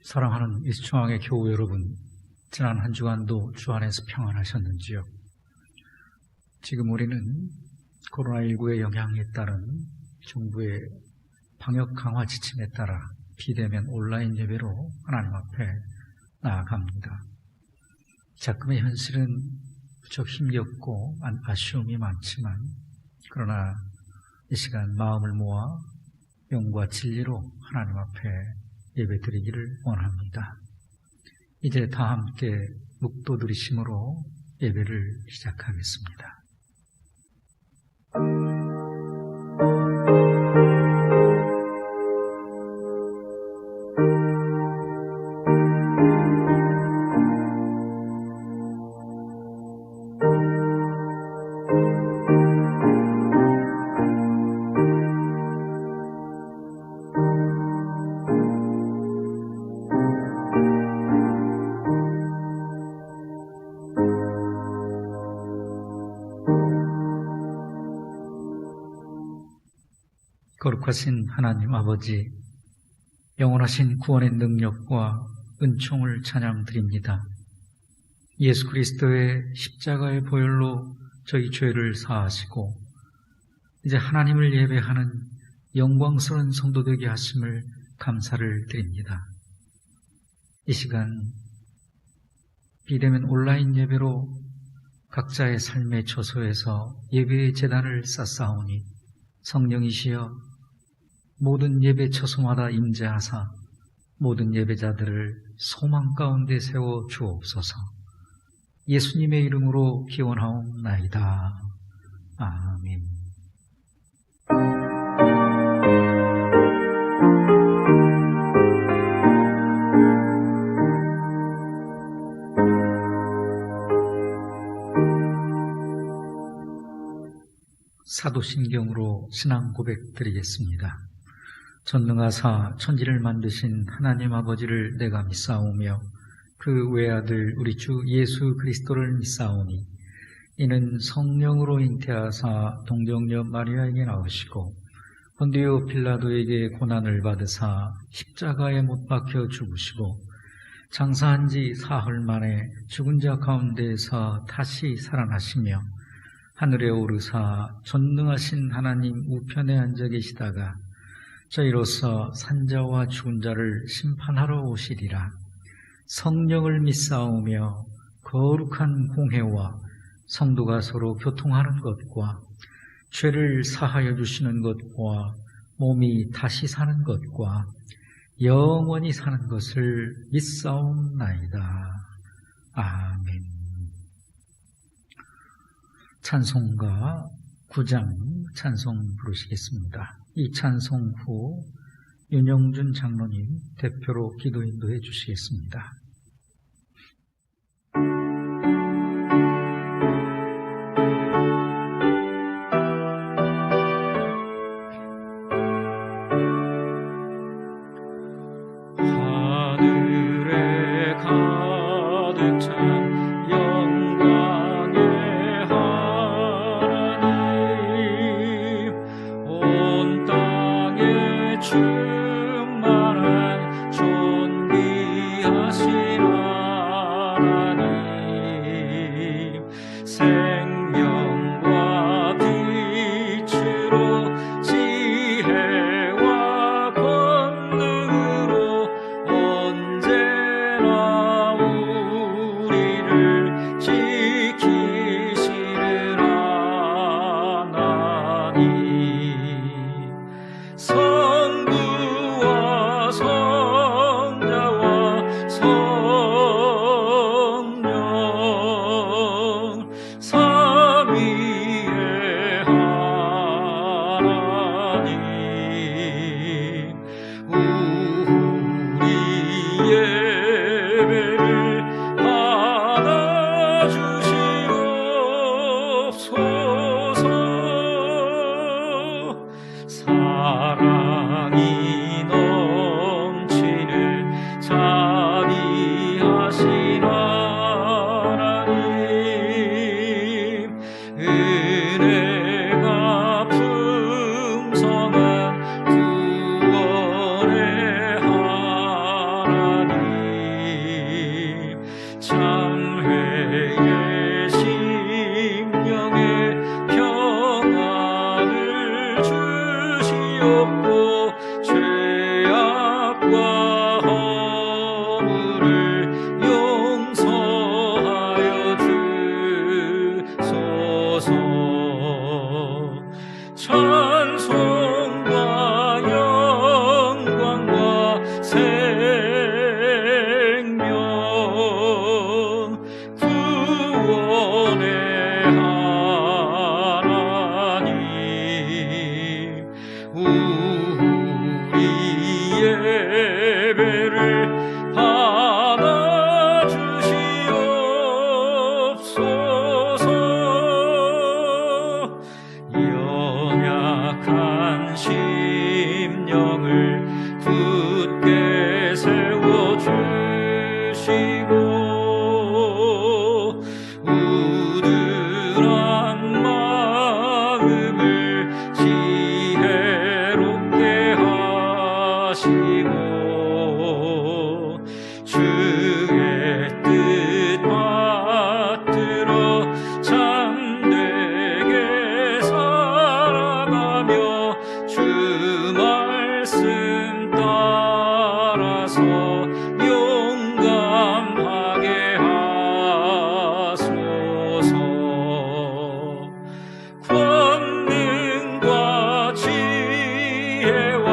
사랑하는 이수중앙의 교우 여러분, 지난 한 주간도 주 안에서 평안하셨는지요? 지금 우리는 코로나19의 영향에 따른 정부의 방역 강화 지침에 따라 비대면 온라인 예배로 하나님 앞에 나아갑니다. 자금의 현실은 무척 힘겹고 아쉬움이 많지만, 그러나 이 시간 마음을 모아 영과 진리로 하나님 앞에 예배드리기를 원합니다. 이제 다 함께 묵도드리심으로 예배를 시작하겠습니다. 거룩하신 하나님 아버지, 영원하신 구원의 능력과 은총을 찬양드립니다. 예수 그리스도의 십자가의 보혈로 저희 죄를 사하시고 이제 하나님을 예배하는 영광스러운 성도 되게 하심을 감사를 드립니다. 이 시간 비대면 온라인 예배로 각자의 삶의 처소에서 예배의 제단을 쌓사오니 성령이시여 모든 예배 처소마다 임재하사 모든 예배자들을 소망 가운데 세워 주옵소서. 예수님의 이름으로 기원하옵나이다. 아멘. 사도신경으로 신앙 고백 드리겠습니다. 전능하사 천지를 만드신 하나님 아버지를 내가 믿사오며 그 외아들 우리 주 예수 그리스도를 믿사오니 이는 성령으로 잉태하사 동정녀 마리아에게 나오시고 본디오 빌라도에게 고난을 받으사 십자가에 못 박혀 죽으시고 장사한 지 사흘 만에 죽은 자 가운데에서 다시 살아나시며 하늘에 오르사 전능하신 하나님 우편에 앉아 계시다가 저희로서 산자와 죽은 자를 심판하러 오시리라. 성령을 믿사오며 거룩한 공회와 성도가 서로 교통하는 것과 죄를 사하여 주시는 것과 몸이 다시 사는 것과 영원히 사는 것을 믿사옵나이다. 아멘. 찬송가 9장 찬송 부르시겠습니다. 이 찬송 후 윤영준 장로님 대표로 기도 인도해 주시겠습니다. 하늘에 가득 찬 충만한 존귀하신 하나님, 생명과 빛으로 지혜와 권능으로 언제나 우리를 지키시는 하나님, 성부 하시옵고 죄악과 허물을 용서하여 주소서. 찬송과 영광과 생명 구원의 하나님, 우리 예배를 받아 주시옵소서. 연약한 심령을 굳게 세워주시고 우둔한 마음을 지혜롭게 하시고 주의 뜻 받들어 참되게 살아가며 주 말씀 따라서 용감하게 하소서. 권능과 지혜와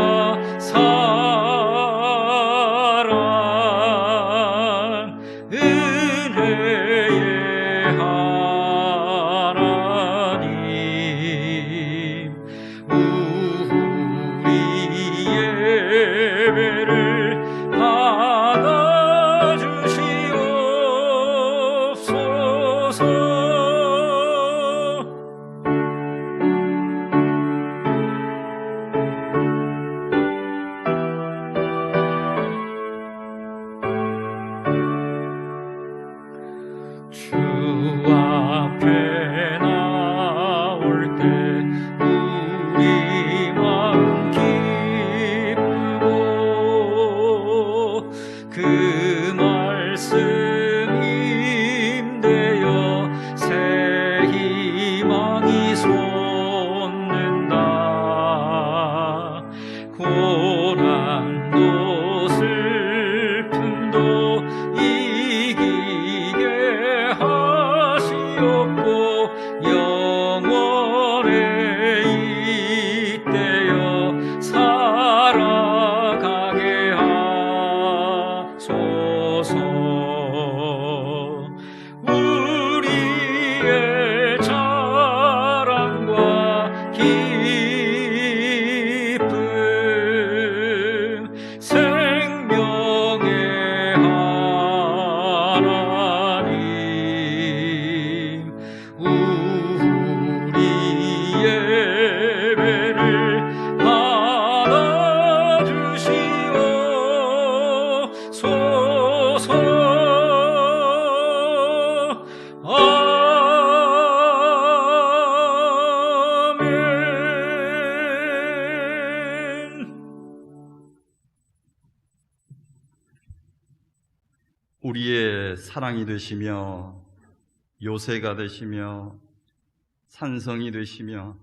사랑 은혜의 하나님, 우리 예배를 받아 주시옵소서. 주 앞에 나올 때 우리 마음 기쁘고 그 말씀 임되어 새 희망이 솟는다. 고난도 슬픔도 이기게 하시옵고 영원에 잇대어 살아가게 하소서. 우리의 자랑과 기쁨 생명의 하나님, 우리 예배를 받아 주시옵소서. 아멘. 우리의 사랑이 되시며 요새가 되시며 산성이 되시며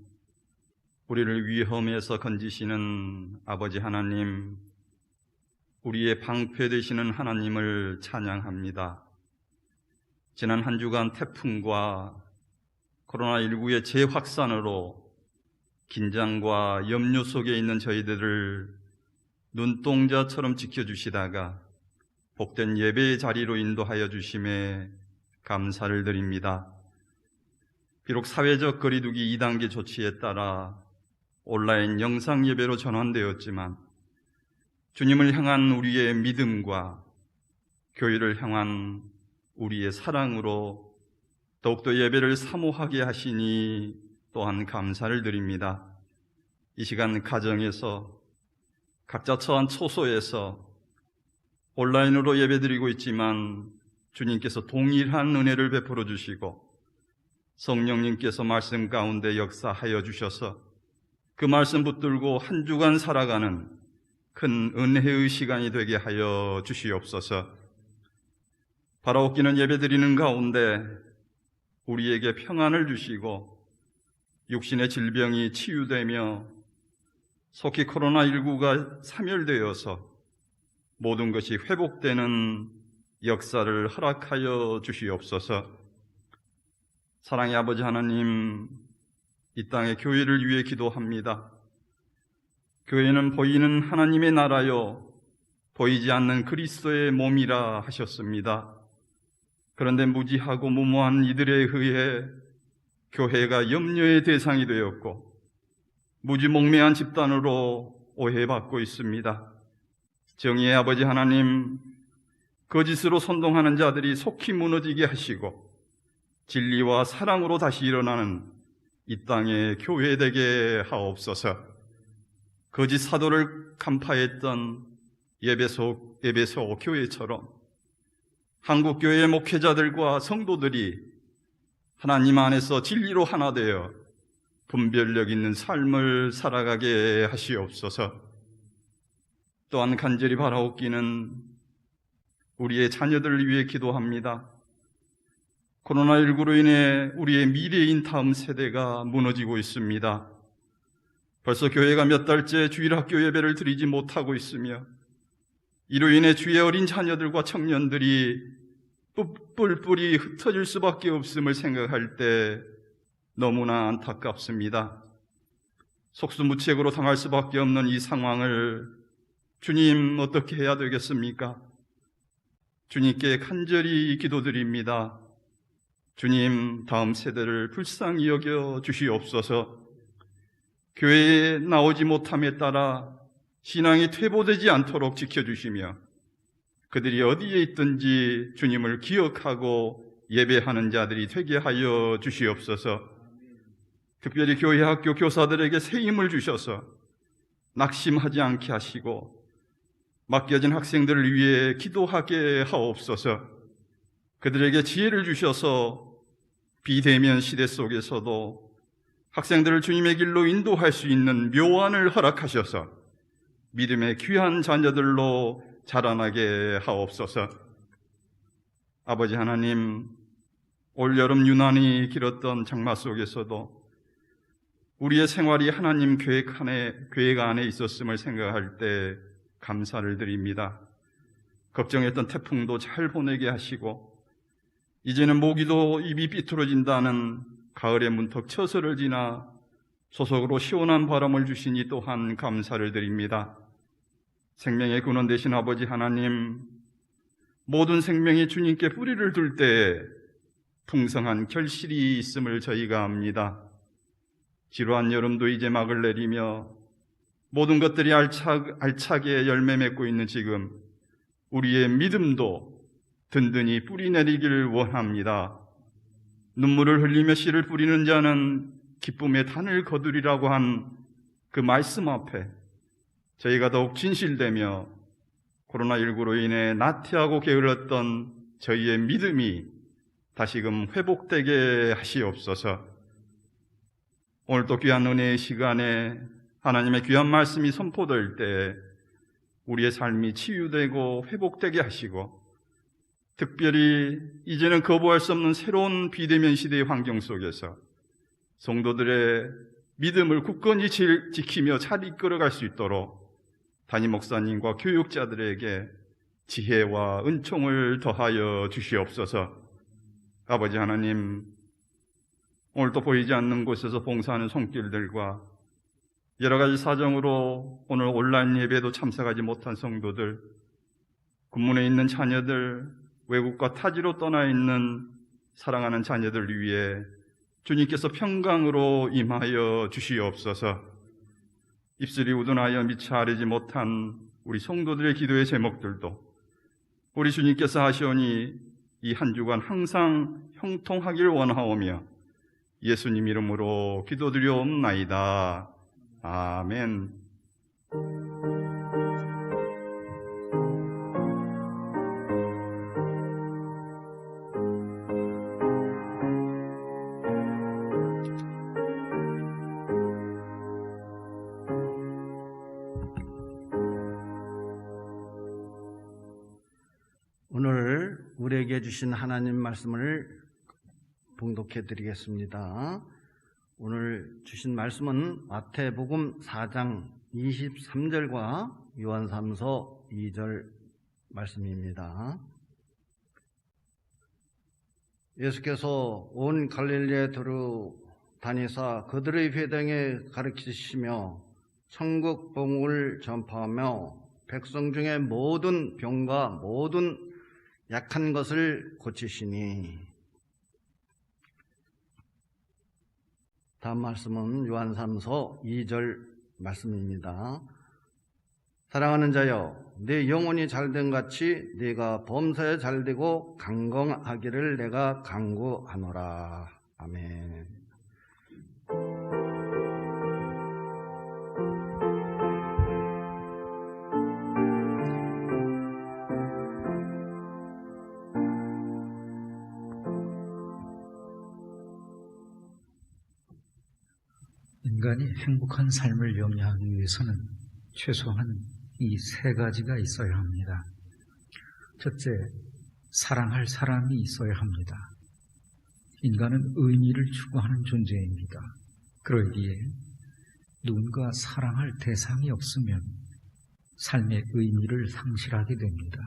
우리를 위험에서 건지시는 아버지 하나님, 우리의 방패 되시는 하나님을 찬양합니다. 지난 한 주간 태풍과 코로나19의 재확산으로 긴장과 염려 속에 있는 저희들을 눈동자처럼 지켜주시다가 복된 예배의 자리로 인도하여 주심에 감사를 드립니다. 비록 사회적 거리두기 2단계 조치에 따라 온라인 영상 예배로 전환되었지만 주님을 향한 우리의 믿음과 교회를 향한 우리의 사랑으로 더욱더 예배를 사모하게 하시니 또한 감사를 드립니다. 이 시간 가정에서 각자 처한 처소에서 온라인으로 예배드리고 있지만 주님께서 동일한 은혜를 베풀어 주시고 성령님께서 말씀 가운데 역사하여 주셔서 그 말씀 붙들고 한 주간 살아가는 큰 은혜의 시간이 되게 하여 주시옵소서. 바라옵기는 예배드리는 가운데 우리에게 평안을 주시고 육신의 질병이 치유되며 속히 코로나19가 사멸되어서 모든 것이 회복되는 역사를 허락하여 주시옵소서. 사랑의 아버지 하나님, 이 땅의 교회를 위해 기도합니다. 교회는 보이는 하나님의 나라요 보이지 않는 그리스도의 몸이라 하셨습니다. 그런데 무지하고 무모한 이들에 의해 교회가 염려의 대상이 되었고 무지몽매한 집단으로 오해받고 있습니다. 정의의 아버지 하나님, 거짓으로 선동하는 자들이 속히 무너지게 하시고 진리와 사랑으로 다시 일어나는 이 땅의 교회 되게 하옵소서. 거짓 사도를 간파했던 에베소 교회처럼 한국교회의 목회자들과 성도들이 하나님 안에서 진리로 하나 되어 분별력 있는 삶을 살아가게 하시옵소서. 또한 간절히 바라옵기는 우리의 자녀들을 위해 기도합니다. 코로나19로 인해 우리의 미래인 다음 세대가 무너지고 있습니다. 벌써 교회가 몇 달째 주일학교 예배를 드리지 못하고 있으며 이로 인해 주의 어린 자녀들과 청년들이 뿔뿔이 흩어질 수밖에 없음을 생각할 때 너무나 안타깝습니다. 속수무책으로 당할 수밖에 없는 이 상황을 주님 어떻게 해야 되겠습니까? 주님께 간절히 기도드립니다. 주님, 다음 세대를 불쌍히 여겨 주시옵소서. 교회에 나오지 못함에 따라 신앙이 퇴보되지 않도록 지켜주시며 그들이 어디에 있든지 주님을 기억하고 예배하는 자들이 되게 하여 주시옵소서. 특별히 교회 학교 교사들에게 새 힘을 주셔서 낙심하지 않게 하시고 맡겨진 학생들을 위해 기도하게 하옵소서. 그들에게 지혜를 주셔서 비대면 시대 속에서도 학생들을 주님의 길로 인도할 수 있는 묘안을 허락하셔서 믿음의 귀한 자녀들로 자라나게 하옵소서. 아버지 하나님, 올여름 유난히 길었던 장마 속에서도 우리의 생활이 하나님 계획 안에 있었음을 생각할 때 감사를 드립니다. 걱정했던 태풍도 잘 보내게 하시고 이제는 모기도 입이 삐뚤어진다는 가을의 문턱 처서를 지나 소속으로 시원한 바람을 주시니 또한 감사를 드립니다. 생명의 근원 되신 아버지 하나님, 모든 생명이 주님께 뿌리를 둘 때에 풍성한 결실이 있음을 저희가 압니다. 지루한 여름도 이제 막을 내리며 모든 것들이 알차게 열매 맺고 있는 지금 우리의 믿음도 든든히 뿌리 내리길 원합니다. 눈물을 흘리며 씨를 뿌리는 자는 기쁨의 단을 거두리라고 한 그 말씀 앞에 저희가 더욱 진실되며 코로나19로 인해 나태하고 게을렀던 저희의 믿음이 다시금 회복되게 하시옵소서. 오늘 또 귀한 은혜의 시간에 하나님의 귀한 말씀이 선포될 때 우리의 삶이 치유되고 회복되게 하시고 특별히 이제는 거부할 수 없는 새로운 비대면 시대의 환경 속에서 성도들의 믿음을 굳건히 지키며 잘 이끌어갈 수 있도록 담임 목사님과 교육자들에게 지혜와 은총을 더하여 주시옵소서. 아버지 하나님, 오늘도 보이지 않는 곳에서 봉사하는 손길들과 여러 가지 사정으로 오늘 온라인 예배도 참석하지 못한 성도들, 군문에 있는 자녀들, 외국과 타지로 떠나 있는 사랑하는 자녀들 위해 주님께서 평강으로 임하여 주시옵소서. 입술이 우둔하여 미처 아뢰지 못한 우리 성도들의 기도의 제목들도 우리 주님께서 하시오니 이 한 주간 항상 형통하길 원하오며 예수님 이름으로 기도드리옵나이다. 아멘. 오늘 우리에게 주신 하나님 말씀을 봉독해 드리겠습니다. 오늘 주신 말씀은 마태복음 4장 23절과 요한삼서 2절 말씀입니다. 예수께서 온 갈릴리에 두루 다니사 그들의 회당에 가르치시며 천국 복음을 전파하며 백성 중에 모든 병과 모든 약한 것을 고치시니. 다음 말씀은 요한삼서 2절 말씀입니다. 사랑하는 자여, 내 영혼이 잘된 같이 네가 범사에 잘되고 강건하기를 내가 간구하노라. 아멘. 인간이 행복한 삶을 영위하기 위해서는 최소한 이 세 가지가 있어야 합니다. 첫째, 사랑할 사람이 있어야 합니다. 인간은 의미를 추구하는 존재입니다. 그러기에 누군가 사랑할 대상이 없으면 삶의 의미를 상실하게 됩니다.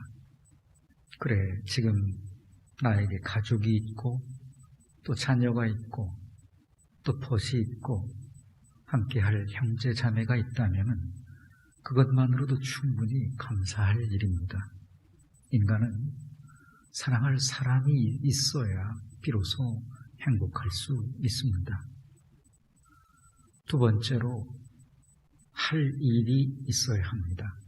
그래, 지금 나에게 가족이 있고 또 자녀가 있고 또 벗이 있고 함께할 형제 자매가 있다면 그것만으로도 충분히 감사할 일입니다. 인간은 사랑할 사람이 있어야 비로소 행복할 수 있습니다. 두 번째로, 할 일이 있어야 합니다.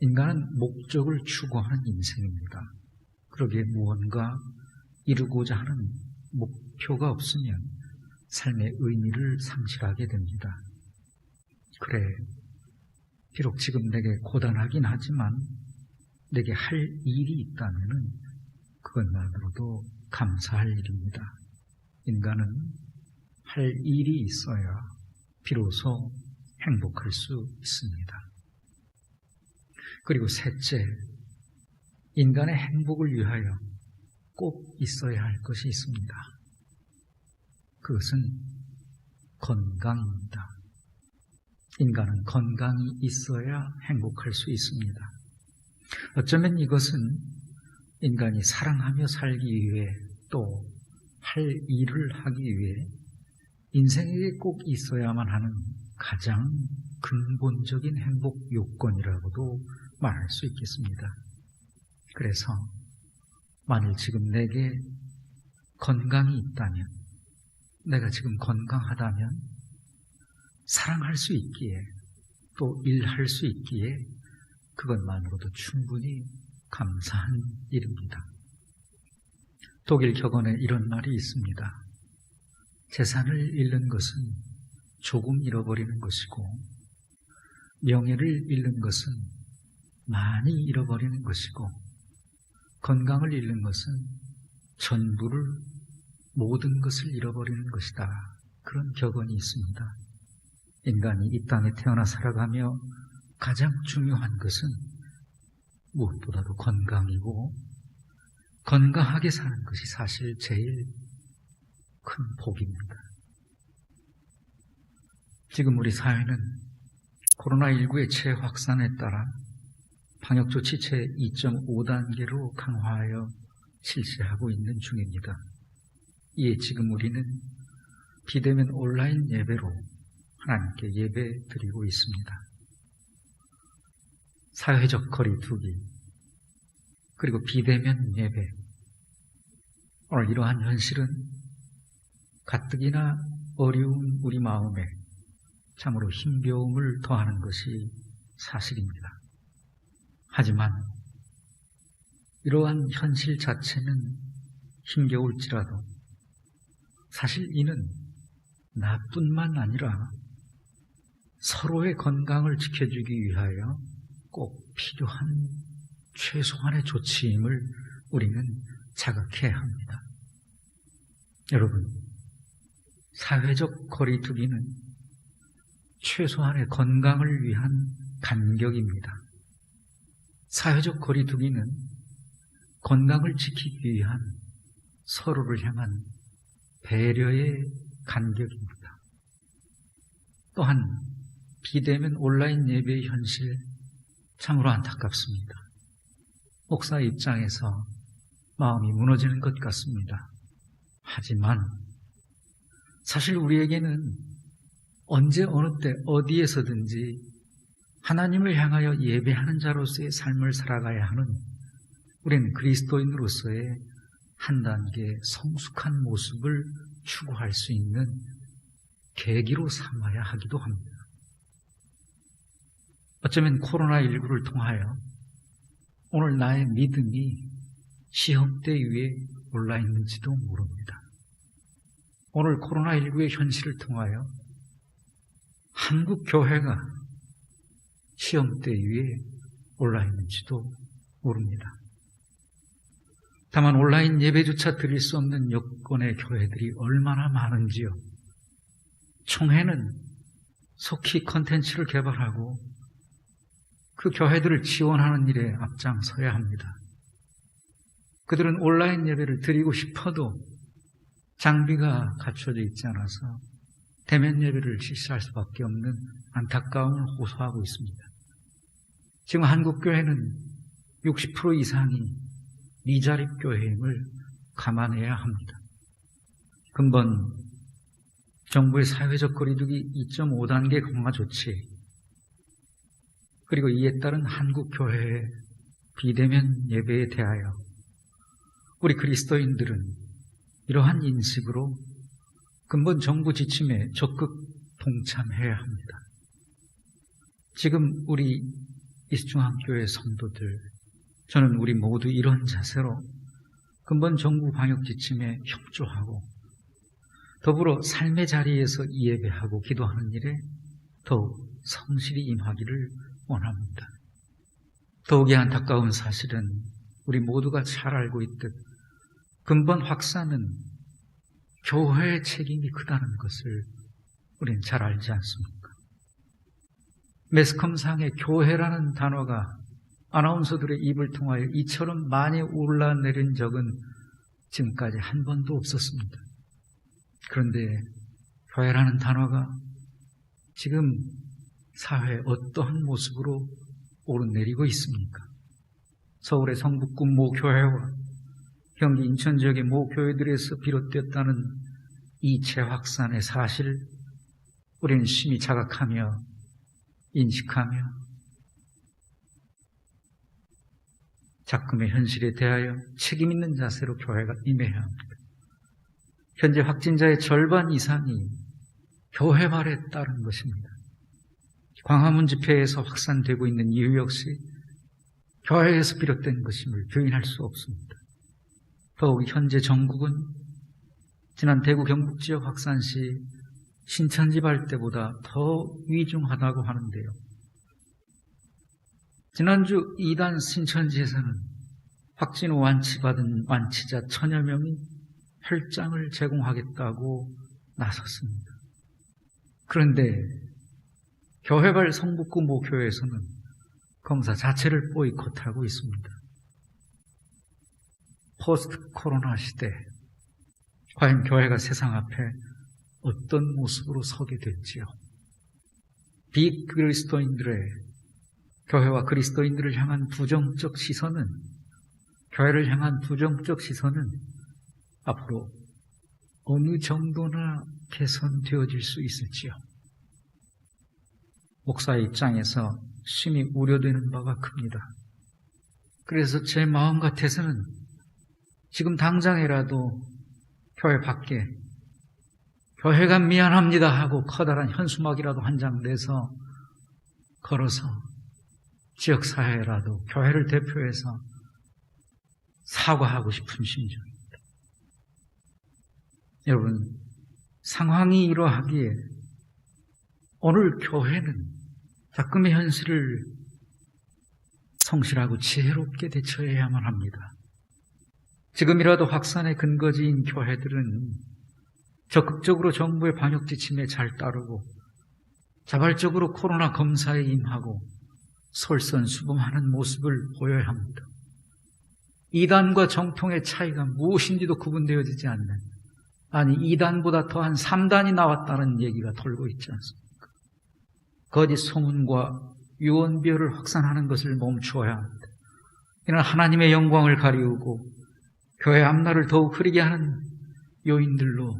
인간은 목적을 추구하는 인생입니다. 그러기에 무언가 이루고자 하는 목표가 없으면 삶의 의미를 상실하게 됩니다. 그래, 비록 지금 내게 고단하긴 하지만 내게 할 일이 있다면 그것만으로도 감사할 일입니다. 인간은 할 일이 있어야 비로소 행복할 수 있습니다. 그리고 셋째, 인간의 행복을 위하여 꼭 있어야 할 것이 있습니다. 그것은 건강입니다. 인간은 건강이 있어야 행복할 수 있습니다. 어쩌면 이것은 인간이 사랑하며 살기 위해 또 할 일을 하기 위해 인생에게 꼭 있어야만 하는 가장 근본적인 행복 요건이라고도 말할 수 있겠습니다. 그래서 만일 지금 내게 건강이 있다면, 내가 지금 건강하다면 사랑할 수 있기에 또 일할 수 있기에 그것만으로도 충분히 감사한 일입니다. 독일 격언에 이런 말이 있습니다. 재산을 잃는 것은 조금 잃어버리는 것이고 명예를 잃는 것은 많이 잃어버리는 것이고 건강을 잃는 것은 전부를, 모든 것을 잃어버리는 것이다. 그런 격언이 있습니다. 인간이 이 땅에 태어나 살아가며 가장 중요한 것은 무엇보다도 건강이고 건강하게 사는 것이 사실 제일 큰 복입니다. 지금 우리 사회는 코로나19의 재확산에 따라 방역조치 제2.5단계로 강화하여 실시하고 있는 중입니다. 이에 지금 우리는 비대면 온라인 예배로 하나님께 예배 드리고 있습니다. 사회적 거리 두기, 그리고 비대면 예배, 오늘 이러한 현실은 가뜩이나 어려운 우리 마음에 참으로 힘겨움을 더하는 것이 사실입니다. 하지만 이러한 현실 자체는 힘겨울지라도 사실 이는 나뿐만 아니라 서로의 건강을 지켜주기 위하여 꼭 필요한 최소한의 조치임을 우리는 자각해야 합니다. 여러분, 사회적 거리두기는 최소한의 건강을 위한 간격입니다. 사회적 거리두기는 건강을 지키기 위한 서로를 향한 배려의 간격입니다. 또한 비대면 온라인 예배의 현실 참으로 안타깝습니다. 목사 입장에서 마음이 무너지는 것 같습니다. 하지만 사실 우리에게는 언제 어느 때 어디에서든지 하나님을 향하여 예배하는 자로서의 삶을 살아가야 하는 우리는 그리스도인으로서의 한 단계 성숙한 모습을 추구할 수 있는 계기로 삼아야 하기도 합니다. 어쩌면 코로나19를 통하여 오늘 나의 믿음이 시험대 위에 올라 있는지도 모릅니다. 오늘 코로나19의 현실을 통하여 한국 교회가 시험대 위에 올라 있는지도 모릅니다. 다만 온라인 예배조차 드릴 수 없는 여건의 교회들이 얼마나 많은지요. 총회는 속히 컨텐츠를 개발하고 그 교회들을 지원하는 일에 앞장서야 합니다. 그들은 온라인 예배를 드리고 싶어도 장비가 갖춰져 있지 않아서 대면 예배를 실시할 수밖에 없는 안타까움을 호소하고 있습니다. 지금 한국교회는 60% 이상이 미자립교회임을 감안해야 합니다. 근본 정부의 사회적 거리두기 2.5단계 강화 조치, 그리고 이에 따른 한국교회의 비대면 예배에 대하여 우리 그리스도인들은 이러한 인식으로 근본 정부 지침에 적극 동참해야 합니다. 지금 우리 이수중앙교회 성도들, 저는 우리 모두 이런 자세로 근본 정부 방역 지침에 협조하고 더불어 삶의 자리에서 예배하고 기도하는 일에 더욱 성실히 임하기를 원합니다. 더욱이 안타까운 사실은 우리 모두가 잘 알고 있듯 근본 확산은 교회의 책임이 크다는 것을 우리는 잘 알지 않습니까? 매스컴상에 교회라는 단어가 아나운서들의 입을 통하여 이처럼 많이 올라내린 적은 지금까지 한 번도 없었습니다. 그런데 교회라는 단어가 지금 사회에 어떠한 모습으로 오르내리고 있습니까? 서울의 성북구 모 교회와 경기 인천 지역의 모 교회들에서 비롯되었다는 이 재확산의 사실, 우리는 심히 자각하며 인식하며 작금의 현실에 대하여 책임 있는 자세로 교회가 임해야 합니다. 현재 확진자의 절반 이상이 교회 말에 따른 것입니다. 광화문 집회에서 확산되고 있는 이유 역시 교회에서 비롯된 것임을 부인할 수 없습니다. 더욱 현재 전국은 지난 대구 경북 지역 확산 시 신천지발 때보다 더 위중하다고 하는데요. 지난주 2단 신천지에서는 확진 후 완치받은 완치자 1000여 명이 혈장을 제공하겠다고 나섰습니다. 그런데 교회발 성북구 모교회에서는 검사 자체를 보이콧하고 있습니다. 포스트 코로나 시대, 과연 교회가 세상 앞에 어떤 모습으로 서게 될지요. 비그리스도인들의 교회와 그리스도인들을 향한 부정적 시선은, 교회를 향한 부정적 시선은 앞으로 어느 정도나 개선되어질 수 있을지요. 목사의 입장에서 심히 우려되는 바가 큽니다. 그래서 제 마음 같아서는 지금 당장이라도 교회 밖에 교회가 미안합니다 하고 커다란 현수막이라도 한 장 내서 걸어서 지역사회라도 교회를 대표해서 사과하고 싶은 심정입니다. 여러분, 상황이 이러하기에 오늘 교회는 작금의 현실을 성실하고 지혜롭게 대처해야만 합니다. 지금이라도 확산의 근거지인 교회들은 적극적으로 정부의 방역 지침에 잘 따르고 자발적으로 코로나 검사에 임하고 솔선수범하는 모습을 보여야 합니다. 이단과 정통의 차이가 무엇인지도 구분되어지지 않는, 아니 2단보다 더한 3단이 나왔다는 얘기가 돌고 있지 않습니까? 거짓 소문과 유언비어를 확산하는 것을 멈추어야 합니다. 이는 하나님의 영광을 가리우고 교회 앞날을 더욱 흐리게 하는 요인들로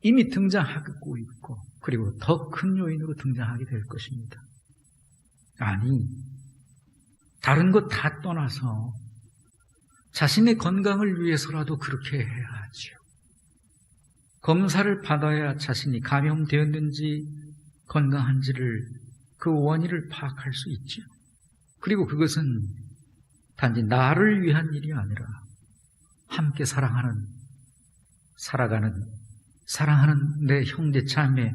이미 등장하고 있고, 그리고 더 큰 요인으로 등장하게 될 것입니다. 아니, 다른 것 다 떠나서 자신의 건강을 위해서라도 그렇게 해야 하지요. 검사를 받아야 자신이 감염되었는지 건강한지를, 그 원인을 파악할 수 있지요. 그리고 그것은 단지 나를 위한 일이 아니라 함께 사랑하는 내 형제 자매,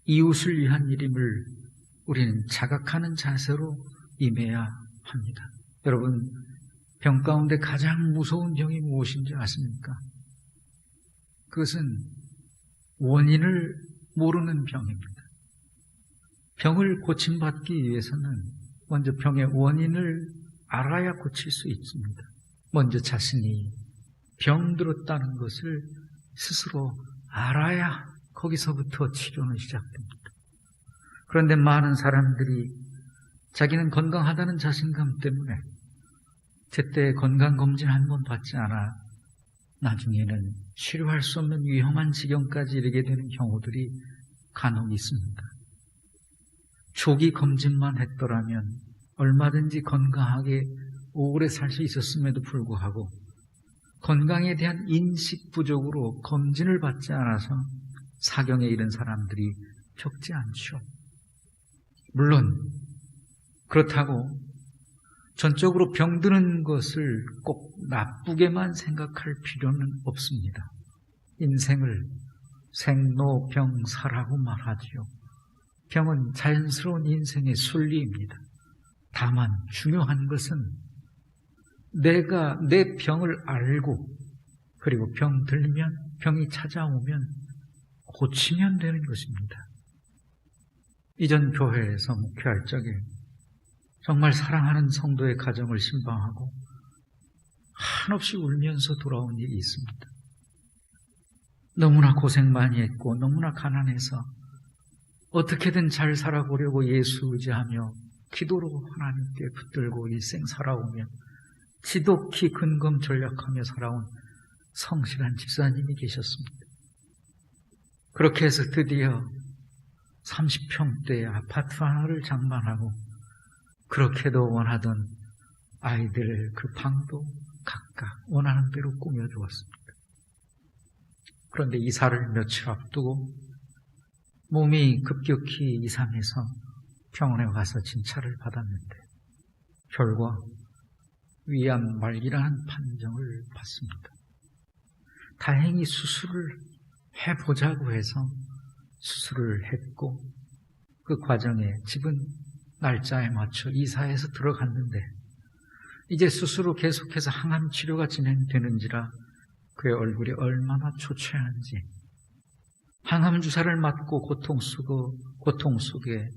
이웃을 위한 일임을 우리는 자각하는 자세로 임해야 합니다. 여러분, 병 가운데 가장 무서운 병이 무엇인지 아십니까? 그것은 원인을 모르는 병입니다. 병을 고침받기 위해서는 먼저 병의 원인을 알아야 고칠 수 있습니다. 먼저 자신이 병들었다는 것을 스스로 알아야 거기서부터 치료는 시작됩니다. 그런데 많은 사람들이 자기는 건강하다는 자신감 때문에 제때 건강검진 한 번 받지 않아 나중에는 치료할 수 없는 위험한 지경까지 이르게 되는 경우들이 간혹 있습니다. 조기 검진만 했더라면 얼마든지 건강하게 오래 살 수 있었음에도 불구하고 건강에 대한 인식 부족으로 검진을 받지 않아서 사경에 이른 사람들이 적지 않죠. 물론 그렇다고 전적으로 병드는 것을 꼭 나쁘게만 생각할 필요는 없습니다. 인생을 생로병사라고 말하지요. 병은 자연스러운 인생의 순리입니다. 다만 중요한 것은 내가 내 병을 알고, 그리고 병이 찾아오면 고치면 되는 것입니다. 이전 교회에서 목회할 적에 정말 사랑하는 성도의 가정을 신방하고 한없이 울면서 돌아온 일이 있습니다. 너무나 고생 많이 했고 너무나 가난해서 어떻게든 잘 살아보려고 예수 의지하며 기도로 하나님께 붙들고 일생 살아오며 지독히 근검전략하며 살아온 성실한 집사님이 계셨습니다. 그렇게 해서 드디어 30평대의 아파트 하나를 장만하고 그렇게도 원하던 아이들 그 방도 각각 원하는 대로 꾸며주었습니다. 그런데 이사를 며칠 앞두고 몸이 급격히 이상해서 병원에 가서 진찰을 받았는데 결과 위암 말기라는 판정을 받습니다. 다행히 수술을 해보자고 해서 수술을 했고 그 과정에 집은 날짜에 맞춰 이사해서 들어갔는데 이제 수술 후 계속해서 항암 치료가 진행되는지라 그의 얼굴이 얼마나 초췌한지 항암 주사를 맞고 고통 속에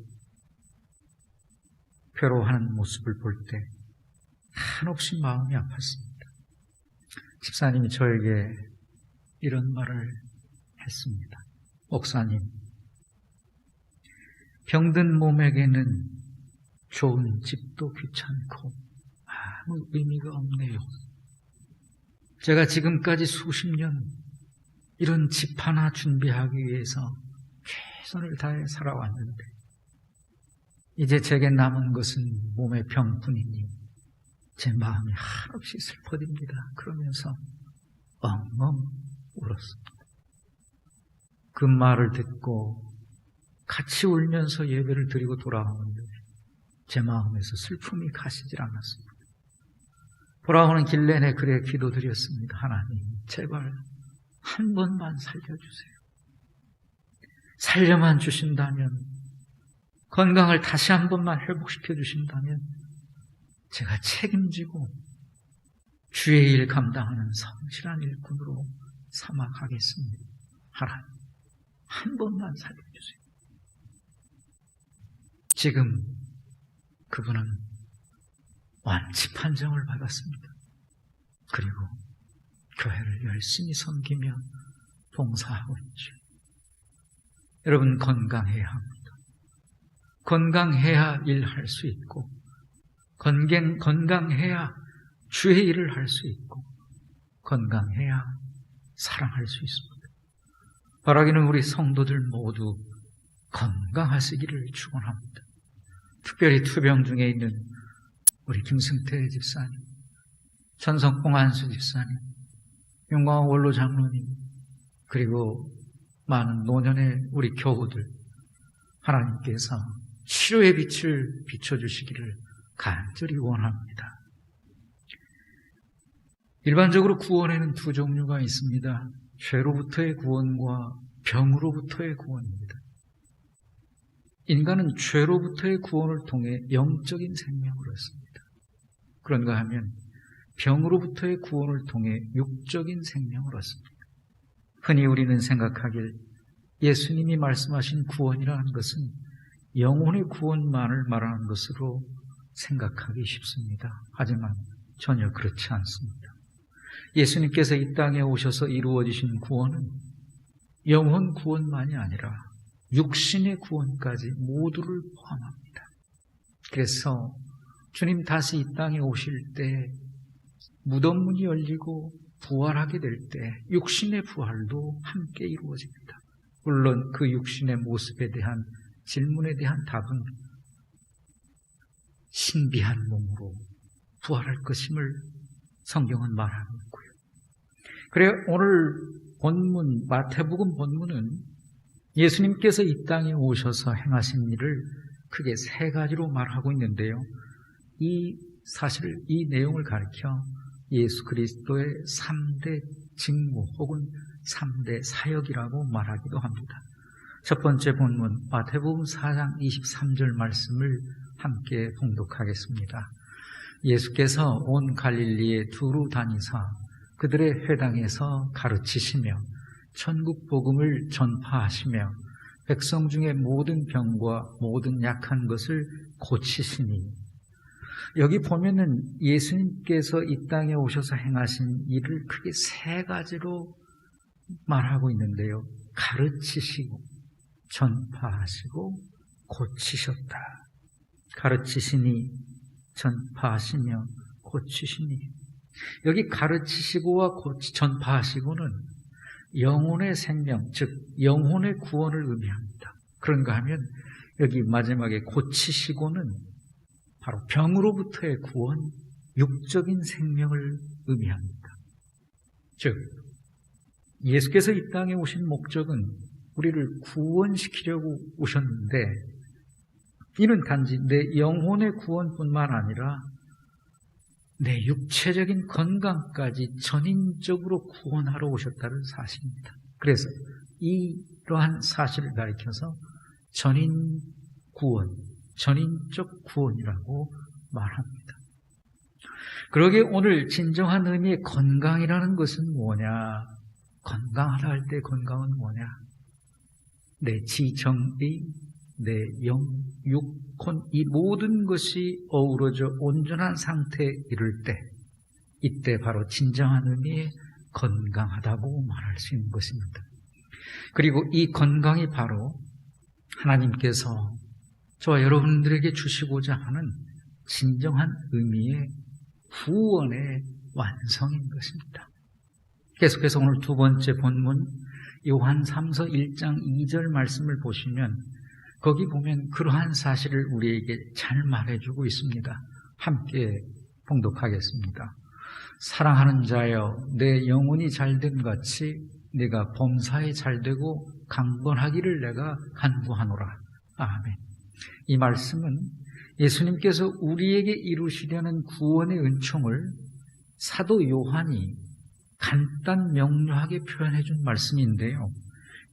괴로워하는 모습을 볼 때 한없이 마음이 아팠습니다. 집사님이 저에게 이런 말을 했습니다. 목사님, 병든 몸에게는 좋은 집도 귀찮고 아무 의미가 없네요. 제가 지금까지 수십 년 이런 집 하나 준비하기 위해서 최선을 다해 살아왔는데 이제 제게 남은 것은 몸의 병뿐이니 제 마음이 한없이 슬퍼집니다. 그러면서 엉엉 울었습니다. 그 말을 듣고 같이 울면서 예배를 드리고 돌아오는데 제 마음에서 슬픔이 가시질 않았습니다. 돌아오는 길 내내 그래 기도드렸습니다. 하나님, 제발 한 번만 살려주세요. 살려만 주신다면, 건강을 다시 한 번만 회복시켜 주신다면 제가 책임지고 주의 일 감당하는 성실한 일꾼으로 삼아가겠습니다. 하나님, 한 번만 살려주세요. 지금 그분은 완치 판정을 받았습니다. 그리고 교회를 열심히 섬기며 봉사하고 있죠. 여러분, 건강해야 합니다. 건강해야 일할 수 있고, 건강해야 주의 일을 할 수 있고, 건강해야 사랑할 수 있습니다. 바라기는 우리 성도들 모두 건강하시기를 축원합니다. 특별히 투병 중에 있는 우리 김승태 집사님, 천성봉 안수 집사님, 용광 원로 장로님, 그리고 많은 노년의 우리 교우들, 하나님께서 치료의 빛을 비춰주시기를 간절히 원합니다. 일반적으로 구원에는 두 종류가 있습니다. 죄로부터의 구원과 병으로부터의 구원입니다. 인간은 죄로부터의 구원을 통해 영적인 생명을 얻습니다. 그런가 하면 병으로부터의 구원을 통해 육적인 생명을 얻습니다. 흔히 우리는 생각하길 예수님이 말씀하신 구원이라는 것은 영혼의 구원만을 말하는 것으로 생각하기 쉽습니다. 하지만 전혀 그렇지 않습니다. 예수님께서 이 땅에 오셔서 이루어지신 구원은 영혼 구원만이 아니라 육신의 구원까지 모두를 포함합니다. 그래서 주님 다시 이 땅에 오실 때 무덤 문이 열리고 부활하게 될 때 육신의 부활도 함께 이루어집니다. 물론 그 육신의 모습에 대한 질문에 대한 답은 신비한 몸으로 부활할 것임을 성경은 말하고 있고요. 그래 오늘 본문, 마태복음 본문은 예수님께서 이 땅에 오셔서 행하신 일을 크게 세 가지로 말하고 있는데요. 이 사실을, 이 내용을 가리켜 예수 그리스도의 3대 직무 혹은 3대 사역이라고 말하기도 합니다. 첫 번째 본문 마태복음 4장 23절 말씀을 함께 봉독하겠습니다. 예수께서 온 갈릴리에 두루 다니사 그들의 회당에서 가르치시며 천국 복음을 전파하시며 백성 중에 모든 병과 모든 약한 것을 고치시니, 여기 보면은 예수님께서 이 땅에 오셔서 행하신 일을 크게 세 가지로 말하고 있는데요. 가르치시고 전파하시고 고치셨다. 가르치시니 전파하시며 고치시니, 여기 가르치시고와 전파하시고는 영혼의 생명, 즉 영혼의 구원을 의미합니다. 그런가 하면 여기 마지막에 고치시고는 바로 병으로부터의 구원, 육적인 생명을 의미합니다. 즉 예수께서 이 땅에 오신 목적은 우리를 구원시키려고 오셨는데, 이는 단지 내 영혼의 구원뿐만 아니라 내 육체적인 건강까지 전인적으로 구원하러 오셨다는 사실입니다. 그래서 이러한 사실을 가리켜서 전인 구원, 전인적 구원이라고 말합니다. 그러기에 오늘 진정한 의미의 건강이라는 것은 뭐냐? 건강하다 할 때 건강은 뭐냐? 내 지정의, 내 영, 육, 혼, 이 모든 것이 어우러져 온전한 상태에 이를 때, 이때 바로 진정한 의미의 건강하다고 말할 수 있는 것입니다. 그리고 이 건강이 바로 하나님께서 저와 여러분들에게 주시고자 하는 진정한 의미의 구원의 완성인 것입니다. 계속해서 오늘 두 번째 본문 요한 3서 1장 2절 말씀을 보시면 거기 보면 그러한 사실을 우리에게 잘 말해주고 있습니다. 함께 봉독하겠습니다. 사랑하는 자여, 내 영혼이 잘됨 같이 네가 범사에 잘되고 강건하기를 내가 간구하노라. 아멘. 이 말씀은 예수님께서 우리에게 이루시려는 구원의 은총을 사도 요한이 간단 명료하게 표현해 준 말씀인데요.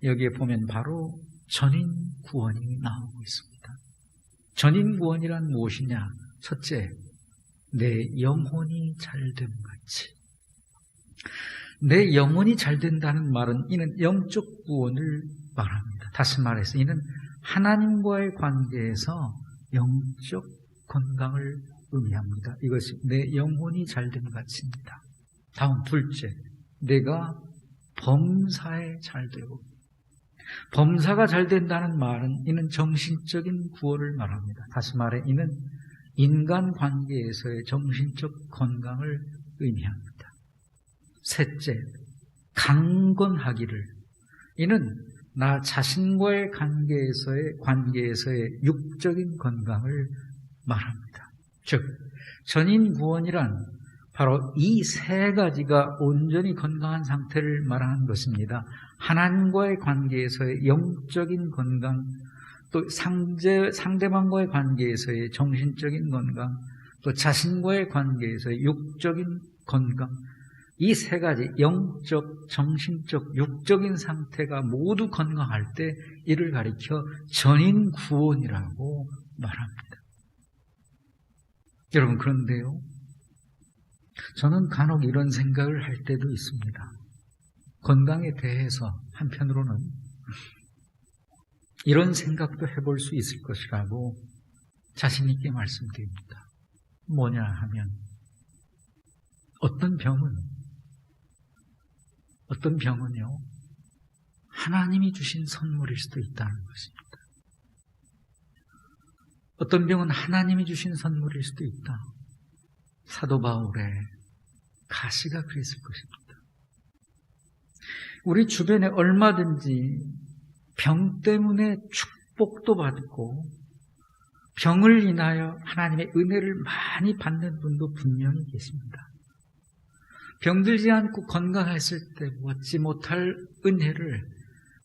여기에 보면 바로 전인 구원이 나오고 있습니다. 전인 구원이란 무엇이냐? 첫째, 내 영혼이 잘됨 같이. 내 영혼이 잘된다는 말은 이는 영적 구원을 말합니다. 다시 말해서 이는 하나님과의 관계에서 영적 건강을 의미합니다. 이것이 내 영혼이 잘됨 같이입니다. 다음 둘째, 내가 범사에 잘되고, 범사가 잘 된다는 말은 이는 정신적인 구원을 말합니다. 다시 말해 이는 인간 관계에서의 정신적 건강을 의미합니다. 셋째, 강건하기를. 이는 나 자신과의 관계에서의 육적인 건강을 말합니다. 즉, 전인 구원이란 바로 이 세 가지가 온전히 건강한 상태를 말하는 것입니다. 하나님과의 관계에서의 영적인 건강, 또 상대방과의 관계에서의 정신적인 건강, 또 자신과의 관계에서의 육적인 건강, 이 세 가지 영적, 정신적, 육적인 상태가 모두 건강할 때 이를 가리켜 전인 구원이라고 말합니다. 여러분, 그런데요, 저는 간혹 이런 생각을 할 때도 있습니다. 건강에 대해서 한편으로는 이런 생각도 해볼 수 있을 것이라고 자신 있게 말씀드립니다. 뭐냐 하면 어떤 병은요, 하나님이 주신 선물일 수도 있다는 것입니다. 어떤 병은 하나님이 주신 선물일 수도 있다. 사도 바울의 가시가 그랬을 것입니다. 우리 주변에 얼마든지 병 때문에 축복도 받고 병을 인하여 하나님의 은혜를 많이 받는 분도 분명히 계십니다. 병들지 않고 건강했을 때 얻지 못할 은혜를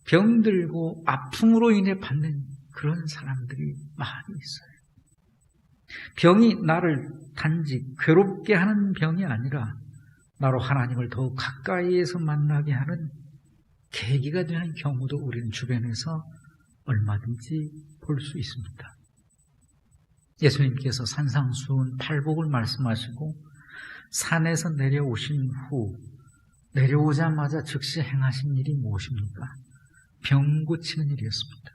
병들고 아픔으로 인해 받는 그런 사람들이 많이 있어요. 병이 나를 단지 괴롭게 하는 병이 아니라 나로 하나님을 더욱 가까이에서 만나게 하는 계기가 되는 경우도 우리는 주변에서 얼마든지 볼 수 있습니다. 예수님께서 산상수훈 팔복을 말씀하시고 산에서 내려오신 후 내려오자마자 즉시 행하신 일이 무엇입니까? 병 고치는 일이었습니다.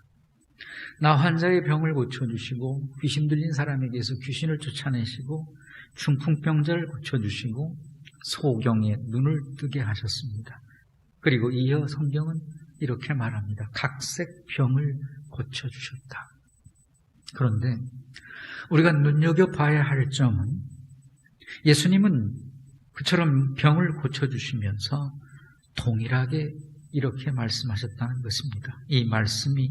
나 환자의 병을 고쳐주시고 귀신 들린 사람에게서 귀신을 쫓아내시고 중풍병자를 고쳐주시고 소경의 눈을 뜨게 하셨습니다. 그리고 이어 성경은 이렇게 말합니다. 각색 병을 고쳐주셨다. 그런데 우리가 눈여겨봐야 할 점은 예수님은 그처럼 병을 고쳐주시면서 동일하게 이렇게 말씀하셨다는 것입니다. 이 말씀이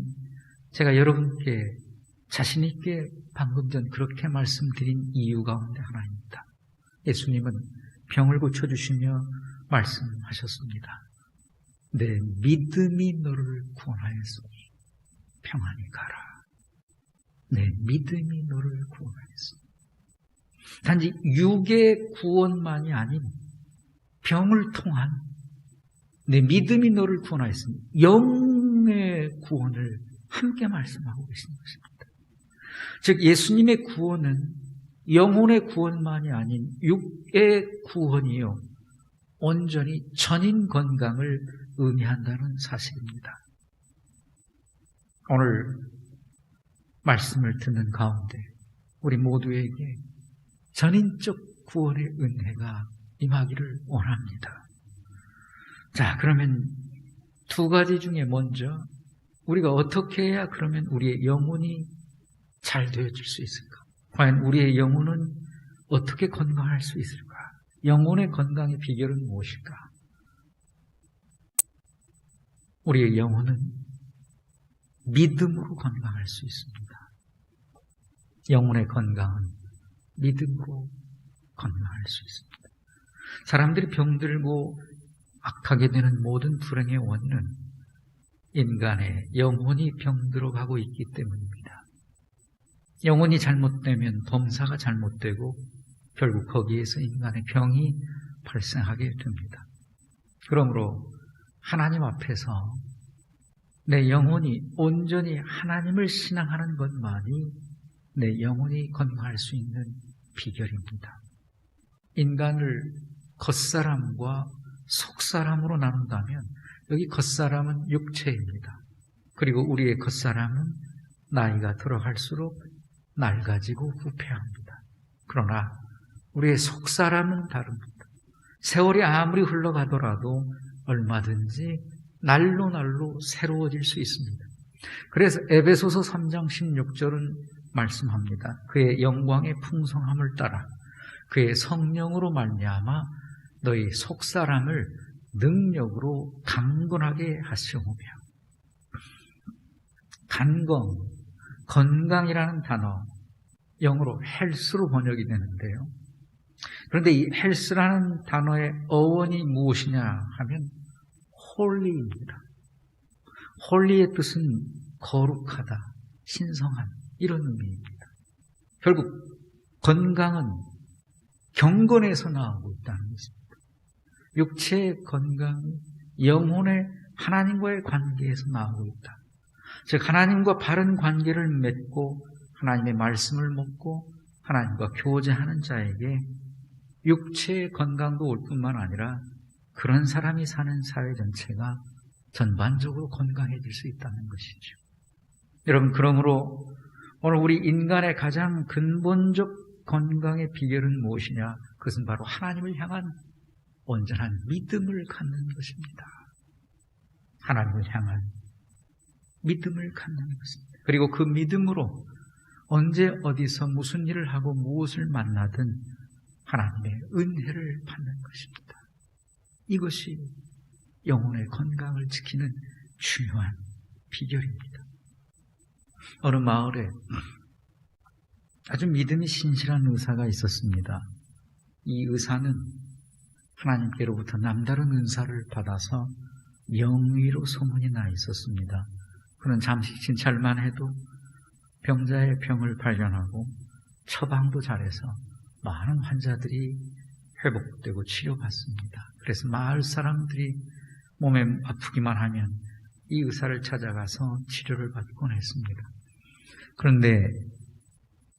제가 여러분께 자신 있게 방금 전 그렇게 말씀드린 이유 가운데 하나입니다. 예수님은 병을 고쳐주시며 말씀하셨습니다. 내 믿음이 너를 구원하였으니 평안히 가라. 내 믿음이 너를 구원하였으니. 단지 육의 구원만이 아닌 병을 통한 내 믿음이 너를 구원하였으니 영의 구원을 함께 말씀하고 계신 것입니다. 즉 예수님의 구원은 영혼의 구원만이 아닌 육의 구원이요 온전히 전인 건강을 의미한다는 사실입니다. 오늘 말씀을 듣는 가운데 우리 모두에게 전인적 구원의 은혜가 임하기를 원합니다. 자, 그러면 두 가지 중에 먼저 우리가 어떻게 해야 그러면 우리의 영혼이 잘 되어질 수 있을까? 과연 우리의 영혼은 어떻게 건강할 수 있을까? 영혼의 건강의 비결은 무엇일까? 우리의 영혼은 믿음으로 건강할 수 있습니다. 영혼의 건강은 믿음으로 건강할 수 있습니다. 사람들이 병들고 악하게 되는 모든 불행의 원인은 인간의 영혼이 병들어가고 있기 때문입니다. 영혼이 잘못되면 범사가 잘못되고 결국 거기에서 인간의 병이 발생하게 됩니다. 그러므로 하나님 앞에서 내 영혼이 온전히 하나님을 신앙하는 것만이 내 영혼이 건강할 수 있는 비결입니다. 인간을 겉사람과 속사람으로 나눈다면 여기 겉사람은 육체입니다. 그리고 우리의 겉사람은 나이가 들어갈수록 낡아지고 후패합니다. 그러나 우리의 속사람은 다릅니다. 세월이 아무리 흘러가더라도 얼마든지 날로 날로 새로워질 수 있습니다. 그래서 에베소서 3장 16절은 말씀합니다. 그의 영광의 풍성함을 따라 그의 성령으로 말미암아 너희 속사람을 능력으로 강건하게 하시오며. 건강이라는 단어, 영어로 헬스로 번역이 되는데요. 그런데 이 헬스라는 단어의 어원이 무엇이냐 하면 홀리입니다. 홀리의 뜻은 거룩하다, 신성한, 이런 의미입니다. 결국 건강은 경건에서 나오고 있다는 것입니다. 육체의 건강이 영혼의 하나님과의 관계에서 나오고 있다. 즉 하나님과 바른 관계를 맺고 하나님의 말씀을 먹고 하나님과 교제하는 자에게 육체의 건강도 올 뿐만 아니라 그런 사람이 사는 사회 전체가 전반적으로 건강해질 수 있다는 것이죠. 여러분, 그러므로 오늘 우리 인간의 가장 근본적 건강의 비결은 무엇이냐? 그것은 바로 하나님을 향한 온전한 믿음을 갖는 것입니다. 하나님을 향한 믿음을 갖는 것입니다. 그리고 그 믿음으로 언제 어디서 무슨 일을 하고 무엇을 만나든 하나님의 은혜를 받는 것입니다. 이것이 영혼의 건강을 지키는 중요한 비결입니다. 어느 마을에 아주 믿음이 신실한 의사가 있었습니다. 이 의사는 하나님께로부터 남다른 은사를 받아서 명의로 소문이 나 있었습니다. 그는 잠시 진찰만 해도 병자의 병을 발견하고 처방도 잘해서 많은 환자들이 회복되고 치료받습니다. 그래서 마을 사람들이 몸에 아프기만 하면 이 의사를 찾아가서 치료를 받곤 했습니다. 그런데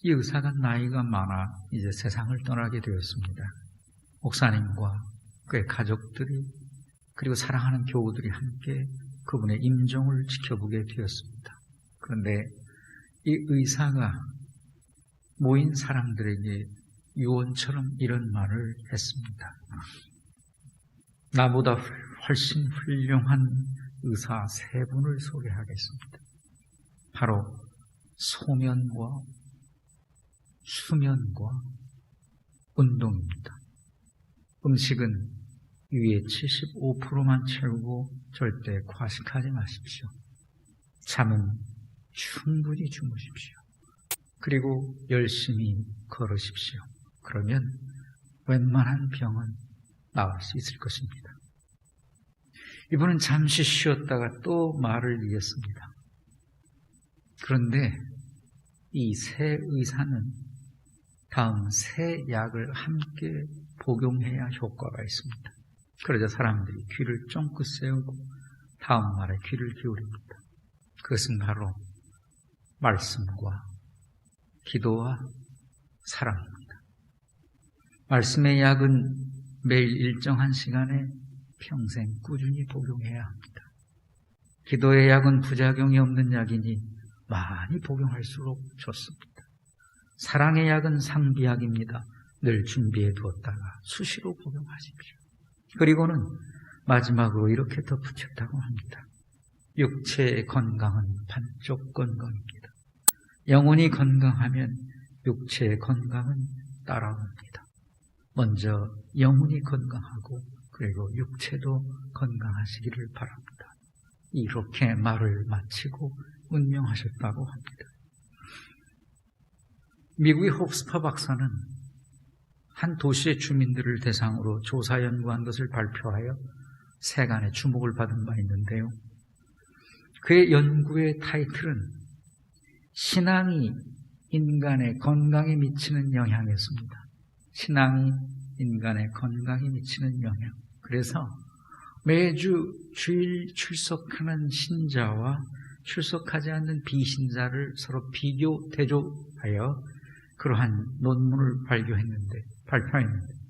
이 의사가 나이가 많아 이제 세상을 떠나게 되었습니다. 목사님과 그의 가족들이 그리고 사랑하는 교우들이 함께 그분의 임종을 지켜보게 되었습니다. 그런데 이 의사가 모인 사람들에게 유언처럼 이런 말을 했습니다. 나보다 훨씬 훌륭한 의사 3분을 소개하겠습니다. 바로 소면과 수면과 운동입니다. 음식은 위에 75%만 채우고 절대 과식하지 마십시오. 잠은 충분히 주무십시오. 그리고 열심히 걸으십시오. 그러면 웬만한 병은 나을 수 있을 것입니다. 이분은 잠시 쉬었다가 또 말을 이었습니다. 그런데 이 세 의사는 다음 세 약을 함께 복용해야 효과가 있습니다. 그러자 사람들이 귀를 쫑긋 세우고 다음 말에 귀를 기울입니다. 그것은 바로 말씀과 기도와 사랑입니다. 말씀의 약은 매일 일정한 시간에 평생 꾸준히 복용해야 합니다. 기도의 약은 부작용이 없는 약이니 많이 복용할수록 좋습니다. 사랑의 약은 상비약입니다. 늘 준비해 두었다가 수시로 복용하십시오. 그리고는 마지막으로 이렇게 덧붙였다고 합니다. 육체의 건강은 반쪽 건강입니다. 영혼이 건강하면 육체의 건강은 따라옵니다. 먼저 영혼이 건강하고 그리고 육체도 건강하시기를 바랍니다. 이렇게 말을 마치고 운명하셨다고 합니다. 미국의 홉스파 박사는 한 도시의 주민들을 대상으로 조사 연구한 것을 발표하여 세간의 주목을 받은 바 있는데요. 그의 연구의 타이틀은 신앙이 인간의 건강에 미치는 영향이었습니다. 신앙이 인간의 건강에 미치는 영향. 그래서 매주 주일 출석하는 신자와 출석하지 않는 비신자를 서로 비교, 대조하여 그러한 논문을 발표했는데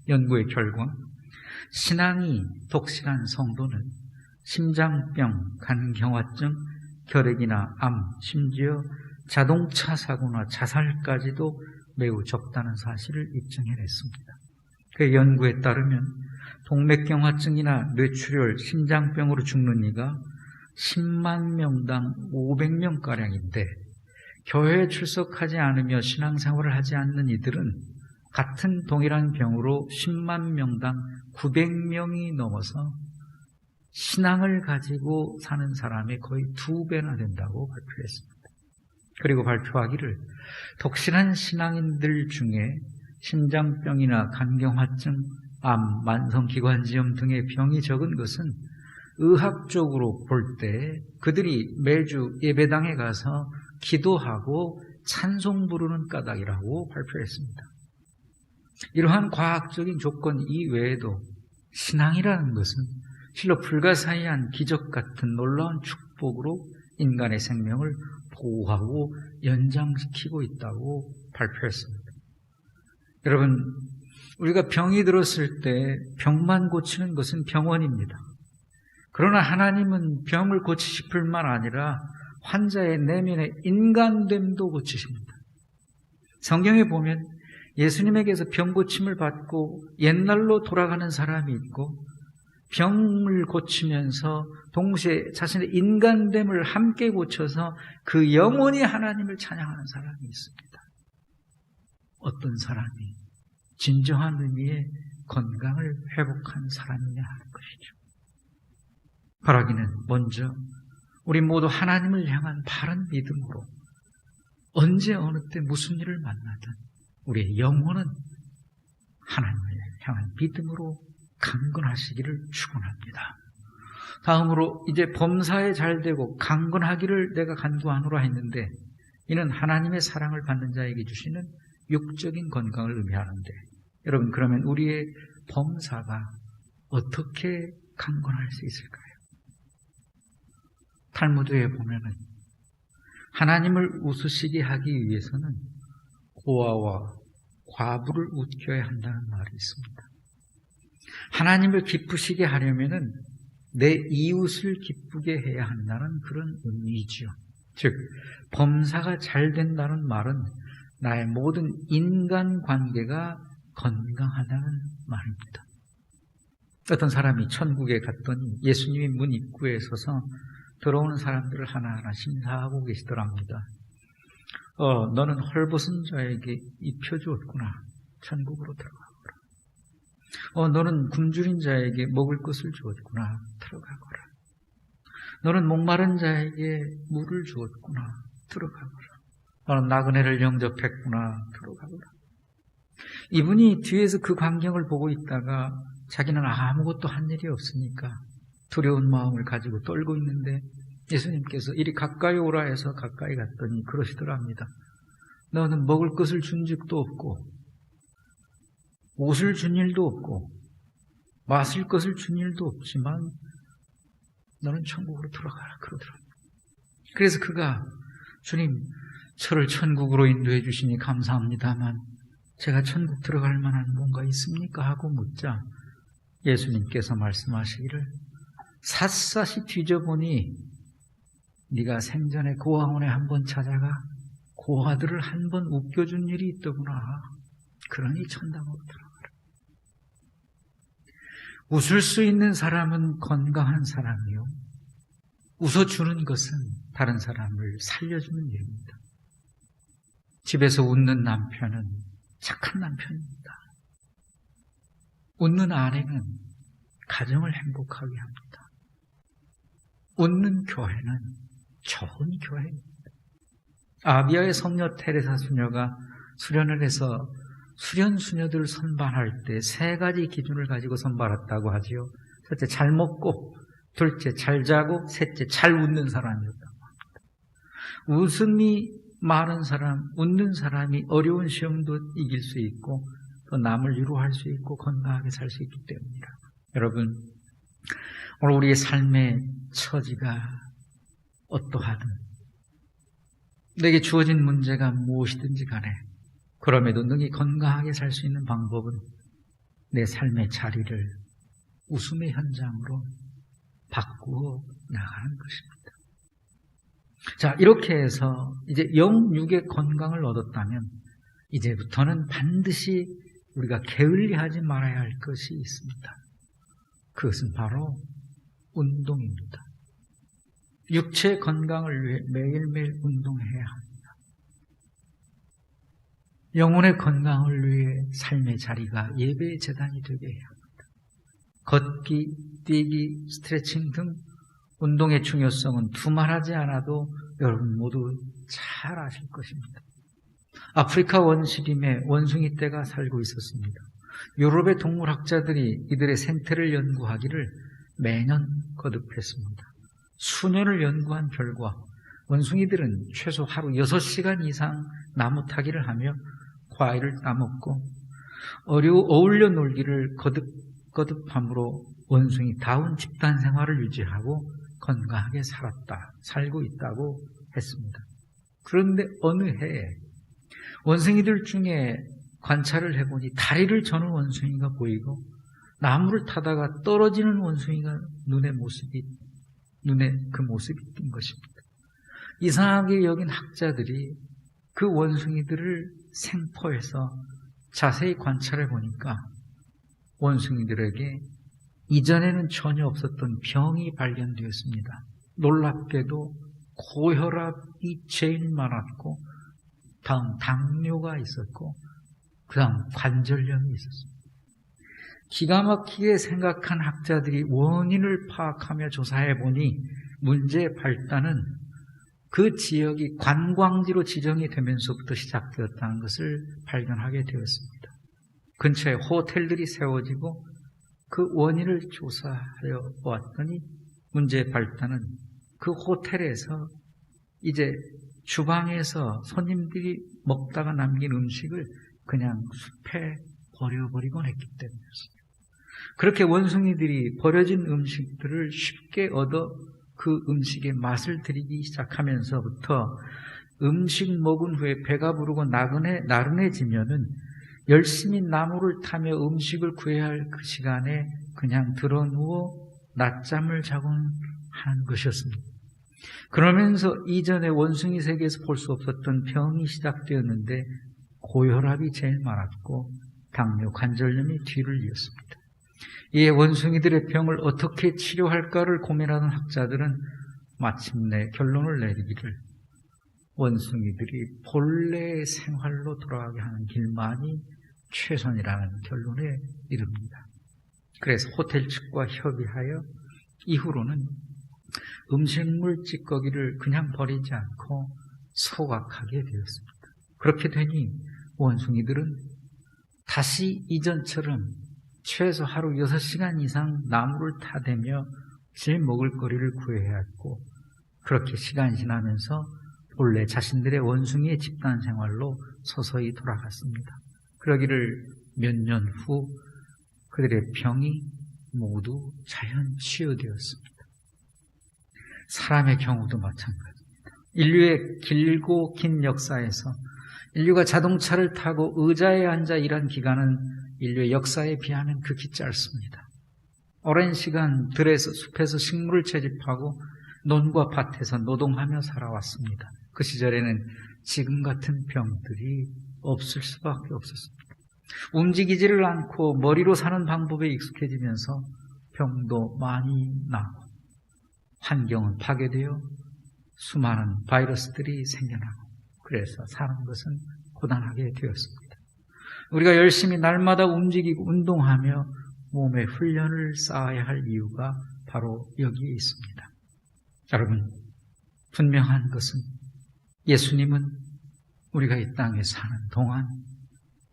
연구의 결과 신앙이 독실한 성도는 심장병, 간경화증, 결핵이나 암, 심지어 자동차 사고나 자살까지도 매우 적다는 사실을 입증해냈습니다. 그 연구에 따르면 동맥경화증이나 뇌출혈, 심장병으로 죽는 이가 10만 명당 500명가량인데 교회에 출석하지 않으며 신앙생활을 하지 않는 이들은 같은 동일한 병으로 10만 명당 900명이 넘어서 신앙을 가지고 사는 사람의 거의 2배나 된다고 발표했습니다. 그리고 발표하기를 독실한 신앙인들 중에 심장병이나 간경화증, 암, 만성기관지염 등의 병이 적은 것은 의학적으로 볼 때 그들이 매주 예배당에 가서 기도하고 찬송 부르는 까닭이라고 발표했습니다. 이러한 과학적인 조건 이외에도 신앙이라는 것은 실로 불가사의한 기적 같은 놀라운 축복으로 인간의 생명을 보호하고 연장시키고 있다고 발표했습니다. 여러분, 우리가 병이 들었을 때 병만 고치는 것은 병원입니다. 그러나 하나님은 병을 고치실 뿐만 아니라 환자의 내면의 인간됨도 고치십니다. 성경에 보면 예수님에게서 병 고침을 받고 옛날로 돌아가는 사람이 있고 병을 고치면서 동시에 자신의 인간됨을 함께 고쳐서 그 영혼이 하나님을 찬양하는 사람이 있습니다. 어떤 사람이 진정한 의미의 건강을 회복한 사람이냐 하는 것이죠. 바라기는 먼저 우리 모두 하나님을 향한 바른 믿음으로 언제 어느 때 무슨 일을 만나든 우리의 영혼은 하나님을 향한 믿음으로 강건하시기를 축원합니다. 다음으로 이제 범사에 잘되고 강건하기를 내가 간구하노라 했는데 이는 하나님의 사랑을 받는 자에게 주시는 육적인 건강을 의미하는데 여러분 그러면 우리의 범사가 어떻게 강건할 수 있을까요? 탈무드에 보면은 하나님을 웃으시게 하기 위해서는 고아와 과부를 웃겨야 한다는 말이 있습니다. 하나님을 기쁘시게 하려면은 내 이웃을 기쁘게 해야 한다는 그런 의미죠. 즉 범사가 잘 된다는 말은 나의 모든 인간관계가 건강하다는 말입니다. 어떤 사람이 천국에 갔더니 예수님이 문 입구에 서서 들어오는 사람들을 하나하나 심사하고 계시더랍니다. 너는 헐벗은 자에게 입혀주었구나. 천국으로 들어가거라. 너는 굶주린 자에게 먹을 것을 주었구나. 들어가거라. 너는 목마른 자에게 물을 주었구나. 들어가거라. 너는 나그네를 영접했구나. 들어가거라. 이분이 뒤에서 그 광경을 보고 있다가 자기는 아무것도 한 일이 없으니까 두려운 마음을 가지고 떨고 있는데 예수님께서 이리 가까이 오라 해서 가까이 갔더니 그러시더랍니다. 너는 먹을 것을 준 적도 없고 옷을 준 일도 없고 마실 것을 준 일도 없지만 너는 천국으로 들어가라 그러더랍니다. 그래서 그가 주님 저를 천국으로 인도해 주시니 감사합니다만 제가 천국 들어갈 만한 뭔가 있습니까? 하고 묻자 예수님께서 말씀하시기를 샅샅이 뒤져보니 네가 생전에 고아원에 한번 찾아가 고아들을 한번 웃겨준 일이 있더구나. 그러니 천당으로 들어가라. 웃을 수 있는 사람은 건강한 사람이요. 웃어주는 것은 다른 사람을 살려주는 일입니다. 집에서 웃는 남편은 착한 남편입니다. 웃는 아내는 가정을 행복하게 합니다. 웃는 교회는 좋은 교회입니다. 아비아의 성녀 테레사 수녀가 수련을 해서 수련 수녀들을 선발할 때 3가지 기준을 가지고 선발했다고 하지요. 첫째, 잘 먹고, 둘째, 잘 자고, 셋째, 잘 웃는 사람이었다고 합니다. 웃음이 많은 사람, 웃는 사람이 어려운 시험도 이길 수 있고 또 남을 위로할 수 있고 건강하게 살 수 있기 때문이다. 여러분, 오늘 우리의 삶의 처지가 어떠하든 내게 주어진 문제가 무엇이든지 간에 그럼에도 능히 건강하게 살 수 있는 방법은 내 삶의 자리를 웃음의 현장으로 바꾸어 나가는 것입니다. 자, 이렇게 해서 이제 영육의 건강을 얻었다면 이제부터는 반드시 우리가 게을리하지 말아야 할 것이 있습니다. 그것은 바로 운동입니다. 육체 건강을 위해 매일매일 운동해야 합니다. 영혼의 건강을 위해 삶의 자리가 예배의 재단이 되게 해야 합니다. 걷기, 뛰기, 스트레칭 등 운동의 중요성은 두말하지 않아도 여러분 모두 잘 아실 것입니다. 아프리카 원시림에 원숭이 떼가 살고 있었습니다. 유럽의 동물학자들이 이들의 생태를 연구하기를 매년 거듭했습니다. 수년을 연구한 결과 원숭이들은 최소 하루 6시간 이상 나무 타기를 하며 과일을 따먹고 어울려 놀기를 거듭함으로 원숭이다운 집단 생활을 유지하고 건강하게 살고 있다고 했습니다. 그런데 어느 해에 원숭이들 중에 관찰을 해보니 다리를 저는 원숭이가 보이고 나무를 타다가 떨어지는 원숭이가 눈에 그 모습이 띈 것입니다. 이상하게 여긴 학자들이 그 원숭이들을 생포해서 자세히 관찰해 보니까 원숭이들에게 이전에는 전혀 없었던 병이 발견되었습니다. 놀랍게도 고혈압이 제일 많았고 다음 당뇨가 있었고 그 다음 관절염이 있었습니다. 기가 막히게 생각한 학자들이 원인을 파악하며 조사해 보니 문제의 발단은 그 지역이 관광지로 지정이 되면서부터 시작되었다는 것을 발견하게 되었습니다. 근처에 호텔들이 세워지고 그 원인을 조사하여 보았더니 문제의 발단은 그 호텔에서 이제 주방에서 손님들이 먹다가 남긴 음식을 그냥 숲에 버려버리곤 했기 때문이었습니다. 그렇게 원숭이들이 버려진 음식들을 쉽게 얻어 그 음식의 맛을 들이기 시작하면서부터 음식 먹은 후에 배가 부르고 나른해지면은 열심히 나무를 타며 음식을 구해야 할 그 시간에 그냥 드러누워 낮잠을 자곤 하는 것이었습니다. 그러면서 이전에 원숭이 세계에서 볼 수 없었던 병이 시작되었는데 고혈압이 제일 많았고 당뇨, 관절염이 뒤를 이었습니다. 이에 원숭이들의 병을 어떻게 치료할까를 고민하던 학자들은 마침내 결론을 내리기를 원숭이들이 본래의 생활로 돌아가게 하는 길만이 최선이라는 결론에 이릅니다. 그래서 호텔 측과 협의하여 이후로는 음식물 찌꺼기를 그냥 버리지 않고 소각하게 되었습니다. 그렇게 되니 원숭이들은 다시 이전처럼 최소 하루 6시간 이상 나무를 타대며 제 먹을 거리를 구해야 했고 그렇게 시간이 지나면서 본래 자신들의 원숭이의 집단 생활로 서서히 돌아갔습니다. 그러기를 몇 년 후 그들의 병이 모두 자연 치유되었습니다. 사람의 경우도 마찬가지입니다. 인류의 길고 긴 역사에서 인류가 자동차를 타고 의자에 앉아 일한 기간은 인류의 역사에 비하면 극히 짧습니다. 오랜 시간 들에서 숲에서 식물을 채집하고 논과 밭에서 노동하며 살아왔습니다. 그 시절에는 지금 같은 병들이 없을 수밖에 없었습니다. 움직이지를 않고 머리로 사는 방법에 익숙해지면서 병도 많이 나고 환경은 파괴되어 수많은 바이러스들이 생겨나고 그래서 사는 것은 고단하게 되었습니다. 우리가 열심히 날마다 움직이고 운동하며 몸에 훈련을 쌓아야 할 이유가 바로 여기에 있습니다. 여러분, 분명한 것은 예수님은 우리가 이 땅에 사는 동안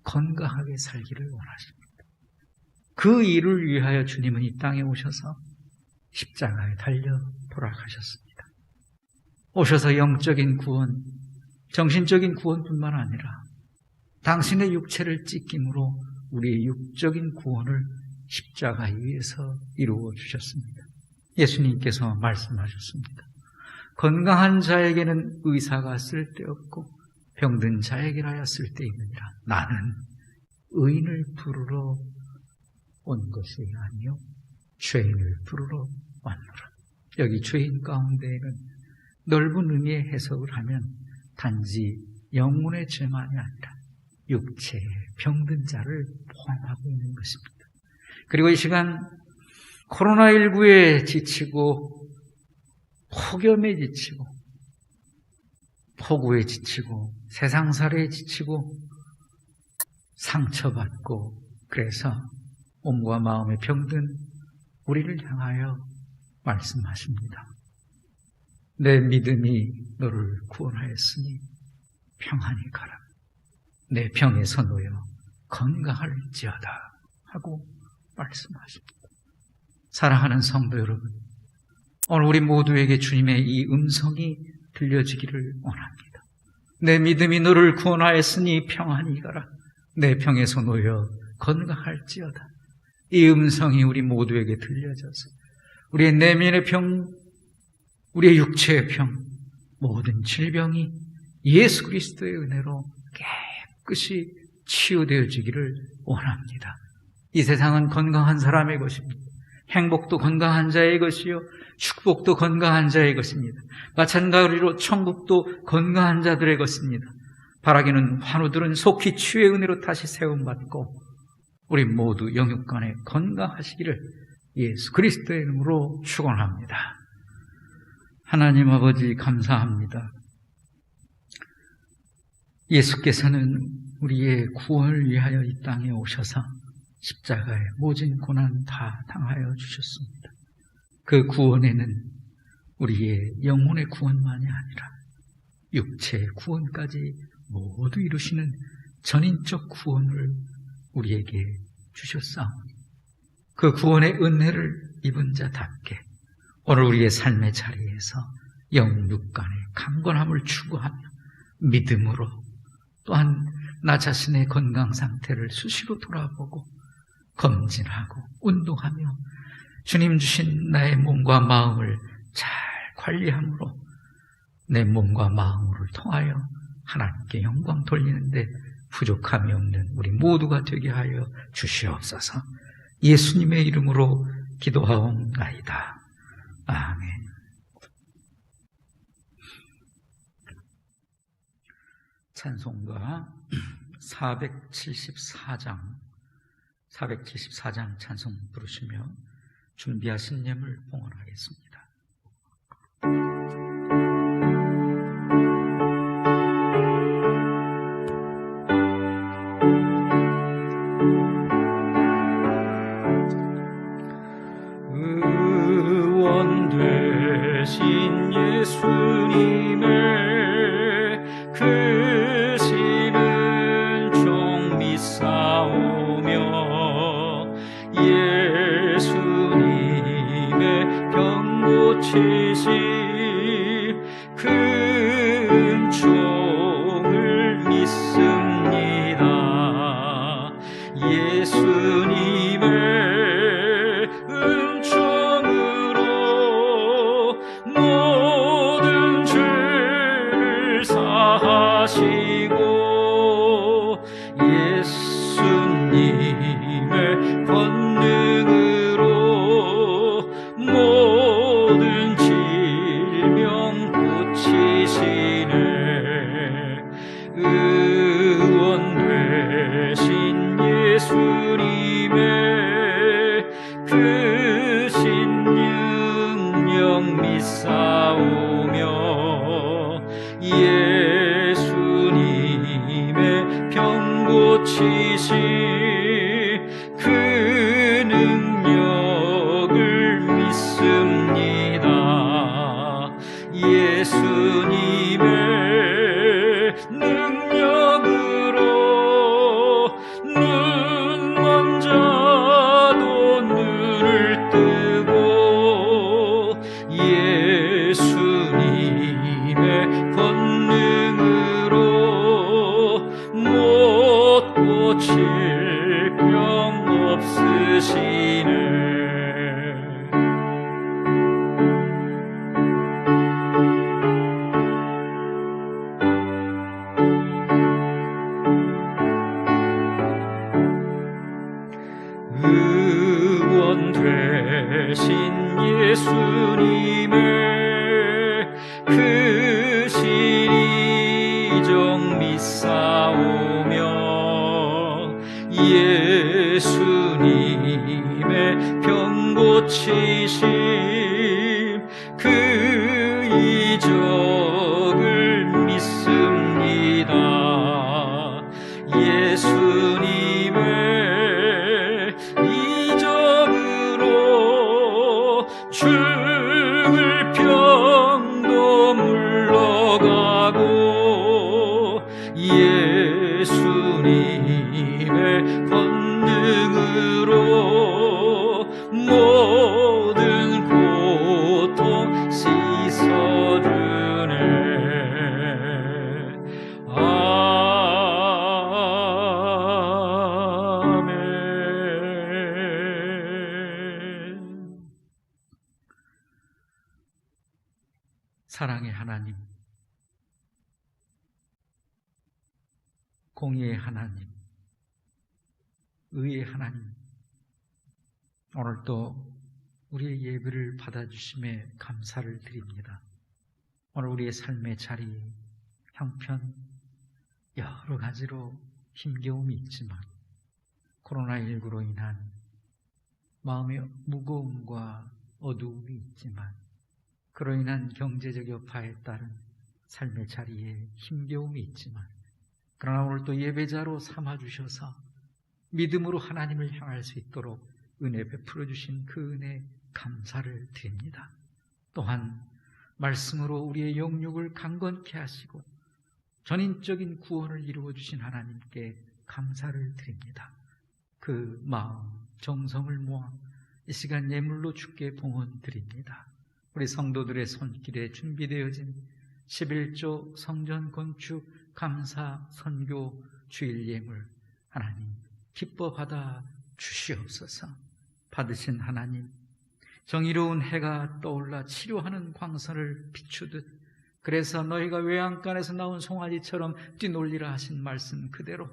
건강하게 살기를 원하십니다. 그 일을 위하여 주님은 이 땅에 오셔서 십자가에 달려 돌아가셨습니다. 오셔서 영적인 구원, 정신적인 구원뿐만 아니라 당신의 육체를 찢김으로 우리의 육적인 구원을 십자가 위에서 이루어 주셨습니다. 예수님께서 말씀하셨습니다. 건강한 자에게는 의사가 쓸데없고 병든 자에게라야 쓸데있느니라. 나는 의인을 부르러 온 것이 아니요 죄인을 부르러 왔노라. 여기 죄인 가운데에는 넓은 의미의 해석을 하면 단지 영혼의 죄만이 아니라 육체에 병든 자를 포함하고 있는 것입니다. 그리고 이 시간 코로나19에 지치고 폭염에 지치고 폭우에 지치고 세상살이에 지치고 상처받고 그래서 몸과 마음에 병든 우리를 향하여 말씀하십니다. 내 믿음이 너를 구원하였으니 평안히 가라. 내 병에서 놓여 건강할지어다 하고 말씀하십니다. 사랑하는 성도 여러분, 오늘 우리 모두에게 주님의 이 음성이 들려지기를 원합니다. 내 믿음이 너를 구원하였으니 평안히 가라. 내 병에서 놓여 건강할지어다. 이 음성이 우리 모두에게 들려져서 우리의 내면의 병, 우리의 육체의 병, 모든 질병이 예수 그리스도의 은혜로 깨끗이 치유되어지기를 원합니다. 이 세상은 건강한 사람의 것입니다. 행복도 건강한 자의 것이요 축복도 건강한 자의 것입니다. 마찬가지로 천국도 건강한 자들의 것입니다. 바라기는 환우들은 속히 치유의 은혜로 다시 세움받고 우리 모두 영육간에 건강하시기를 예수 그리스도의 이름으로 축원합니다. 하나님 아버지 감사합니다. 예수께서는 우리의 구원을 위하여 이 땅에 오셔서 십자가에 모진 고난 다 당하여 주셨습니다. 그 구원에는 우리의 영혼의 구원만이 아니라 육체의 구원까지 모두 이루시는 전인적 구원을 우리에게 주셨사오니 그 구원의 은혜를 입은 자답게 오늘 우리의 삶의 자리에서 영육간의 강건함을 추구하며 믿음으로 또한 나 자신의 건강 상태를 수시로 돌아보고 검진하고 운동하며 주님 주신 나의 몸과 마음을 잘 관리함으로 내 몸과 마음을 통하여 하나님께 영광 돌리는데 부족함이 없는 우리 모두가 되게 하여 주시옵소서. 예수님의 이름으로 기도하옵나이다. 아멘. 찬송가 474장 찬송 부르시며 준비하신 예물 봉헌하겠습니다. 의원 되신 예수님의 그 시는 종 믿사오며 예수님의 병 고치심 그 은총을 믿습니다. 예수님의 은총으로 모든 죄를 사하시고 예수님의 권능으로 모든 질병 고치시네. 의원 되신 예수님의 그 신능력 믿사오며 예수님의 병 고치신 그 능력을 믿습니다. 예수님의 능력으로 눈먼 자도 눈을 뜨고 예수님의 권능으로 못 고칠 병 없으시네. 의원 되신 예수님의 그 신이정 믿사오며 예수님의 병 고치심 그 이적을 믿습니다. 예수님의 이적으로 죽을 병도 물러가고 예수님의 권능으로 모든 고통 씻어주네. 아멘. 사랑의 하나님, 공의의 하나님, 의의 하나님, 오늘도 우리의 예배를 받아주심에 감사를 드립니다. 오늘 우리의 삶의 자리, 형편 여러 가지로 힘겨움이 있지만 코로나19로 인한 마음의 무거움과 어두움이 있지만 그로 인한 경제적 여파에 따른 삶의 자리에 힘겨움이 있지만 그러나 오늘 또 예배자로 삼아주셔서 믿음으로 하나님을 향할 수 있도록 은혜 베풀어 주신 그 은혜 감사를 드립니다. 또한 말씀으로 우리의 영육을 강건케 하시고 전인적인 구원을 이루어 주신 하나님께 감사를 드립니다. 그 마음, 정성을 모아 이 시간 예물로 주께 봉헌 드립니다. 우리 성도들의 손길에 준비되어진 11조 성전 건축 감사 선교 주일 예물 하나님 기뻐 받아 주시옵소서. 받으신 하나님, 정의로운 해가 떠올라 치료하는 광선을 비추듯 그래서 너희가 외양간에서 나온 송아지처럼 뛰놀리라 하신 말씀 그대로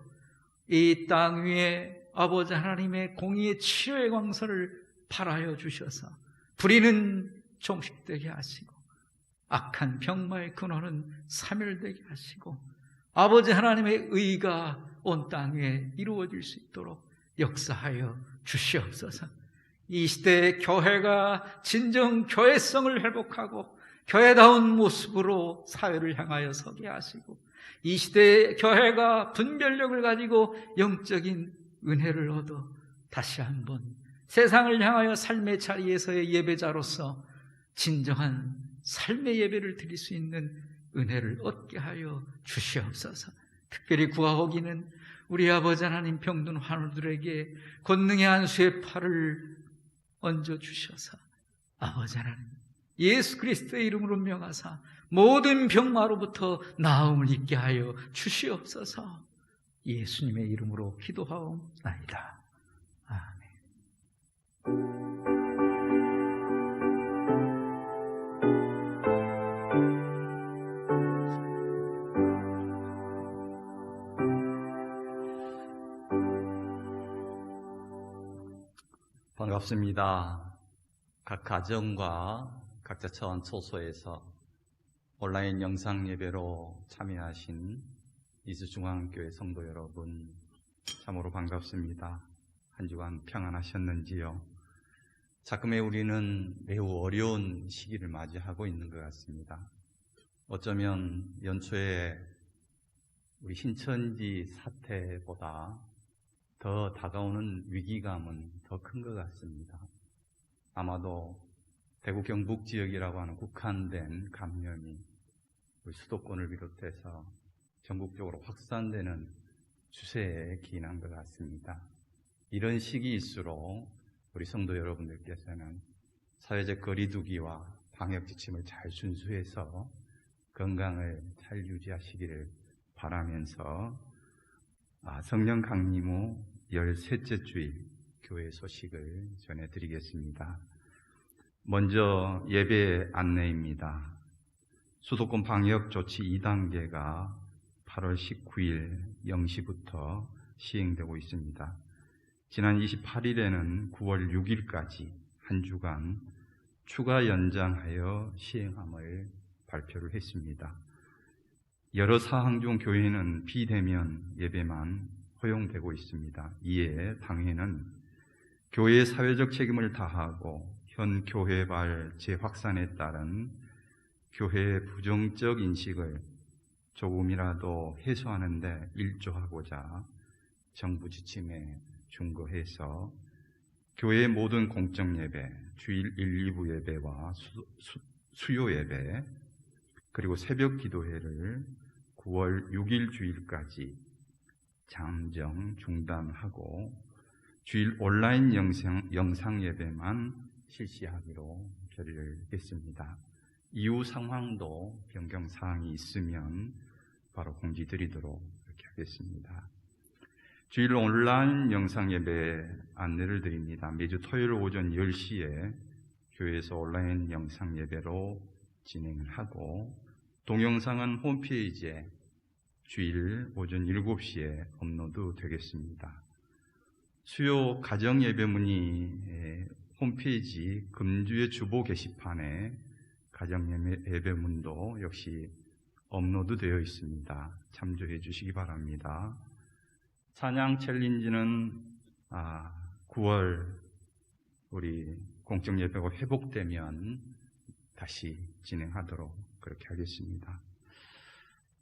이 땅 위에 아버지 하나님의 공의의 치료의 광선을 발하여 주셔서 불의는 종식되게 하시고 악한 병마의 근원은 사멸되게 하시고 아버지 하나님의 의가 온 땅 위에 이루어질 수 있도록 역사하여 주시옵소서. 이 시대의 교회가 진정 교회성을 회복하고 교회다운 모습으로 사회를 향하여 서게 하시고 이 시대의 교회가 분별력을 가지고 영적인 은혜를 얻어 다시 한번 세상을 향하여 삶의 자리에서의 예배자로서 진정한 삶의 예배를 드릴 수 있는 은혜를 얻게 하여 주시옵소서. 특별히 구하오기는 우리 아버지 하나님 병든 환우들에게 권능의 안수의 팔을 얹어주셔서 아버지 하나님 예수 그리스도의 이름으로 명하사 모든 병마로부터 나음을 입게 하여 주시옵소서. 예수님의 이름으로 기도하옵나이다. 아멘. 반갑습니다. 각 가정과 각자 처한 초소에서 온라인 영상 예배로 참여하신 이수중앙교회 성도 여러분, 참으로 반갑습니다. 한 주간 평안하셨는지요? 작금에 우리는 매우 어려운 시기를 맞이하고 있는 것 같습니다. 어쩌면 연초에 우리 신천지 사태보다 더 다가오는 위기감은 더 큰 것 같습니다. 아마도 대구 경북 지역이라고 하는 국한된 감염이 우리 수도권을 비롯해서 전국적으로 확산되는 추세에 기인한 것 같습니다. 이런 시기일수록 우리 성도 여러분들께서는 사회적 거리두기와 방역 지침을 잘 준수해서 건강을 잘 유지하시기를 바라면서 성령 강림 후 13째 주일 교회 소식을 전해드리겠습니다. 먼저 예배 안내입니다. 수도권 방역 조치 2단계가 8월 19일 0시부터 시행되고 있습니다. 지난 28일에는 9월 6일까지 한 주간 추가 연장하여 시행함을 발표를 했습니다. 여러 사항 중 교회는 비대면 예배만 허용되고 있습니다. 이에 당회는 교회의 사회적 책임을 다하고 현 교회발 재확산에 따른 교회의 부정적 인식을 조금이라도 해소하는 데 일조하고자 정부 지침에 준거해서 교회의 모든 공적 예배, 주일 1, 2부 예배와 수요 예배, 그리고 새벽 기도회를 9월 6일 주일까지 잠정 중단하고 주일 온라인 영상 예배만 실시하기로 결의를 했습니다. 이후 상황도 변경 사항이 있으면 바로 공지드리도록 이렇게 하겠습니다. 주일 온라인 영상 예배 안내를 드립니다. 매주 토요일 오전 10시에 교회에서 온라인 영상 예배로 진행을 하고 동영상은 홈페이지에 주일 오전 7시에 업로드 되겠습니다. 수요 가정 예배 문의 홈페이지 금주의 주보 게시판에 가정 예배 문도 역시 업로드 되어 있습니다. 참조해 주시기 바랍니다. 찬양 챌린지는 9월 우리 공적 예배가 회복되면 다시 진행하도록 그렇게 하겠습니다.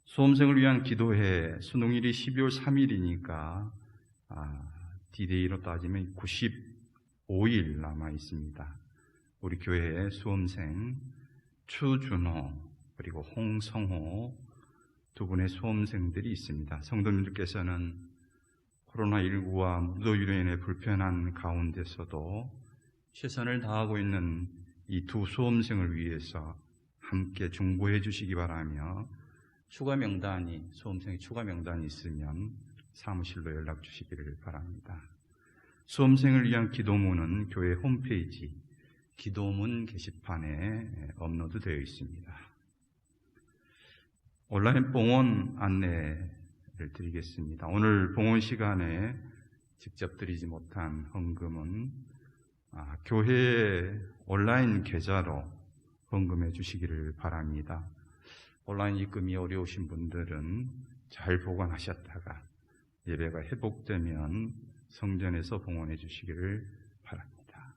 수험생을 위한 기도회 수능일이 12월 3일이니까 D-Day로 따지면 95일 남아 있습니다. 우리 교회의 수험생 추준호 그리고 홍성호 두 분의 수험생들이 있습니다. 성도님들께서는 코로나19와 무더위로 인해 불편한 가운데서도 최선을 다하고 있는 이 두 수험생을 위해서 함께 중보해 주시기 바라며 수험생의 추가 명단이 있으면 사무실로 연락 주시기를 바랍니다. 수험생을 위한 기도문은 교회 홈페이지 기도문 게시판에 업로드 되어 있습니다. 온라인 봉헌 안내를 드리겠습니다. 오늘 봉헌 시간에 직접 드리지 못한 헌금은 교회 온라인 계좌로 헌금해 주시기를 바랍니다. 온라인 입금이 어려우신 분들은 잘 보관하셨다가 예배가 회복되면 성전에서 봉헌해 주시기를 바랍니다.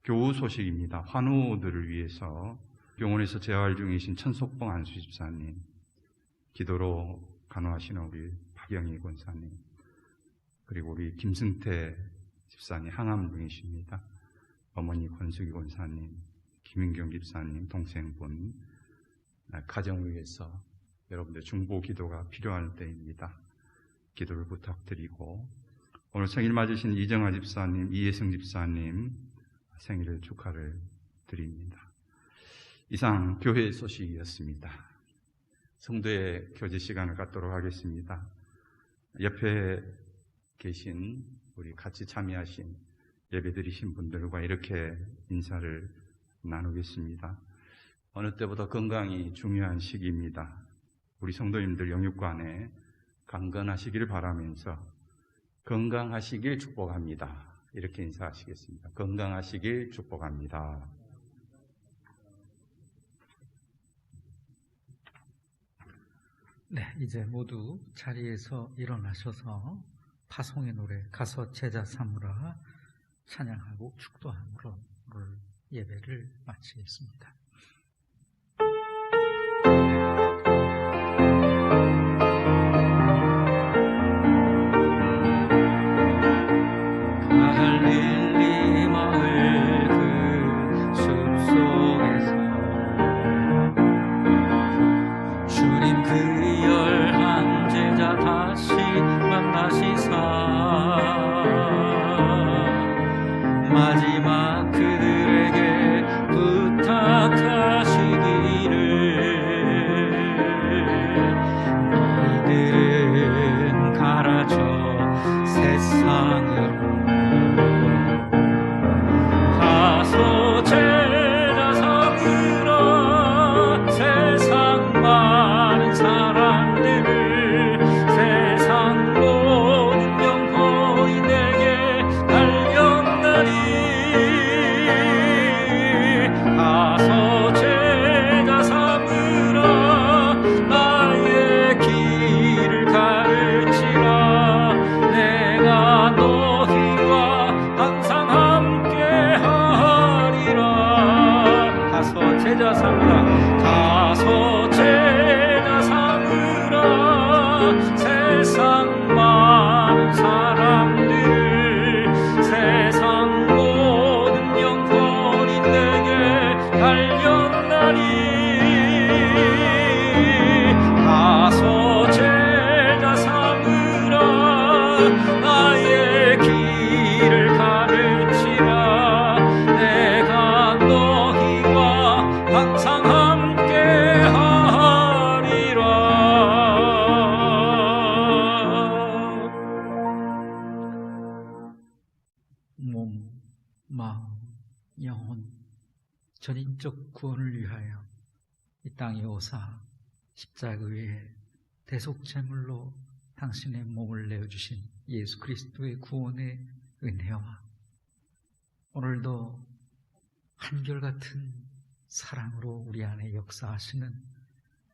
교우 소식입니다. 환우들을 위해서 병원에서 재활 중이신 천석봉 안수 집사님, 기도로 간호하시는 우리 박영희 권사님, 그리고 우리 김승태 집사님 항암 중이십니다. 어머니 권숙이 권사님, 김인경 집사님 동생분, 가정을 위해서 여러분들 중보 기도가 필요할 때입니다. 기도를 부탁드리고 오늘 생일 맞으신 이정아 집사님, 이혜성 집사님 생일을 축하를 드립니다. 이상 교회 소식이었습니다. 성도의 교제 시간을 갖도록 하겠습니다. 옆에 계신 우리 같이 참여하신 예배드리신 분들과 이렇게 인사를 나누겠습니다. 어느 때보다 건강이 중요한 시기입니다. 우리 성도님들 영육간에 강건하시기를 바라면서 건강하시길 축복합니다. 이렇게 인사하시겠습니다. 건강하시길 축복합니다. 네, 이제 모두 자리에서 일어나셔서 파송의 노래 가서 제자 삼으라 찬양하고 축도함으로 오늘 예배를 마치겠습니다. 갈릴리 마을 그 숲속에서 주님 그 11 제자 다시 만나시사 마지막 그들에게 부탁하시기를 너희들은 가라 저 세상으로 가서 제자 삼으라 세상 많은 사람들을 세상 모든 영혼에게 달렸나니 가서 제자 삼으라 나의 길을 가르치고 너희와 항상 함께하리라. 가서 제자 삼으라. 가서 제자 삼으라. 세상 많은 사람들을 세상 모든 영혼이 내게 달렸나니. 가서 제자 삼으라. 나의 길을 가르치라. 내가 너희와 항상 함께하리라. 몸, 마음, 영혼, 전인적 구원을 위하여 이 땅에 오사 십자가 위에 대속제물로 당신의 몸을 내어주신 예수 그리스도의 구원의 은혜와 오늘도 한결같은 사랑으로 우리 안에 역사하시는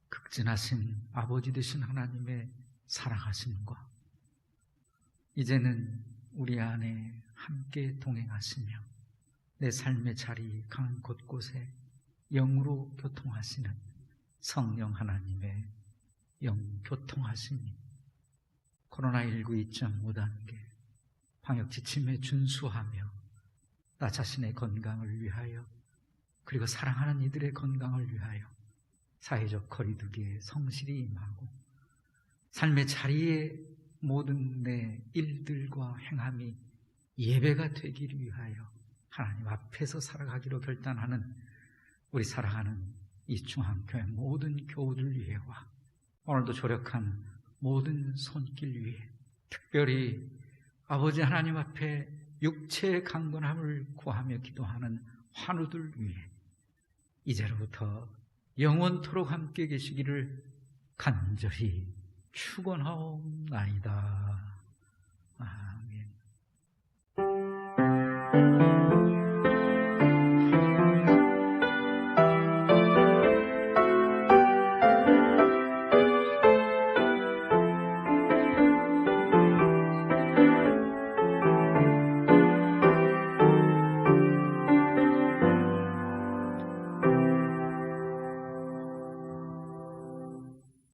극진하신 아버지 되신 하나님의 사랑하심과 이제는 우리 안에 함께 동행하시며 내 삶의 자리 강 곳곳에 영으로 교통하시는 성령 하나님의 영교통하심이 코로나19 2.5단계 방역 지침에 준수하며 나 자신의 건강을 위하여 그리고 사랑하는 이들의 건강을 위하여 사회적 거리두기에 성실히 임하고 삶의 자리에 모든 내 일들과 행함이 예배가 되기를 위하여 하나님 앞에서 살아가기로 결단하는 우리 사랑하는 이 중앙교회 모든 교우들 위해와 오늘도 조력한 모든 손길 위에 특별히 아버지 하나님 앞에 육체의 강건함을 구하며 기도하는 환우들 위해 이제로부터 영원토록 함께 계시기를 간절히 축원하옵나이다. 아멘.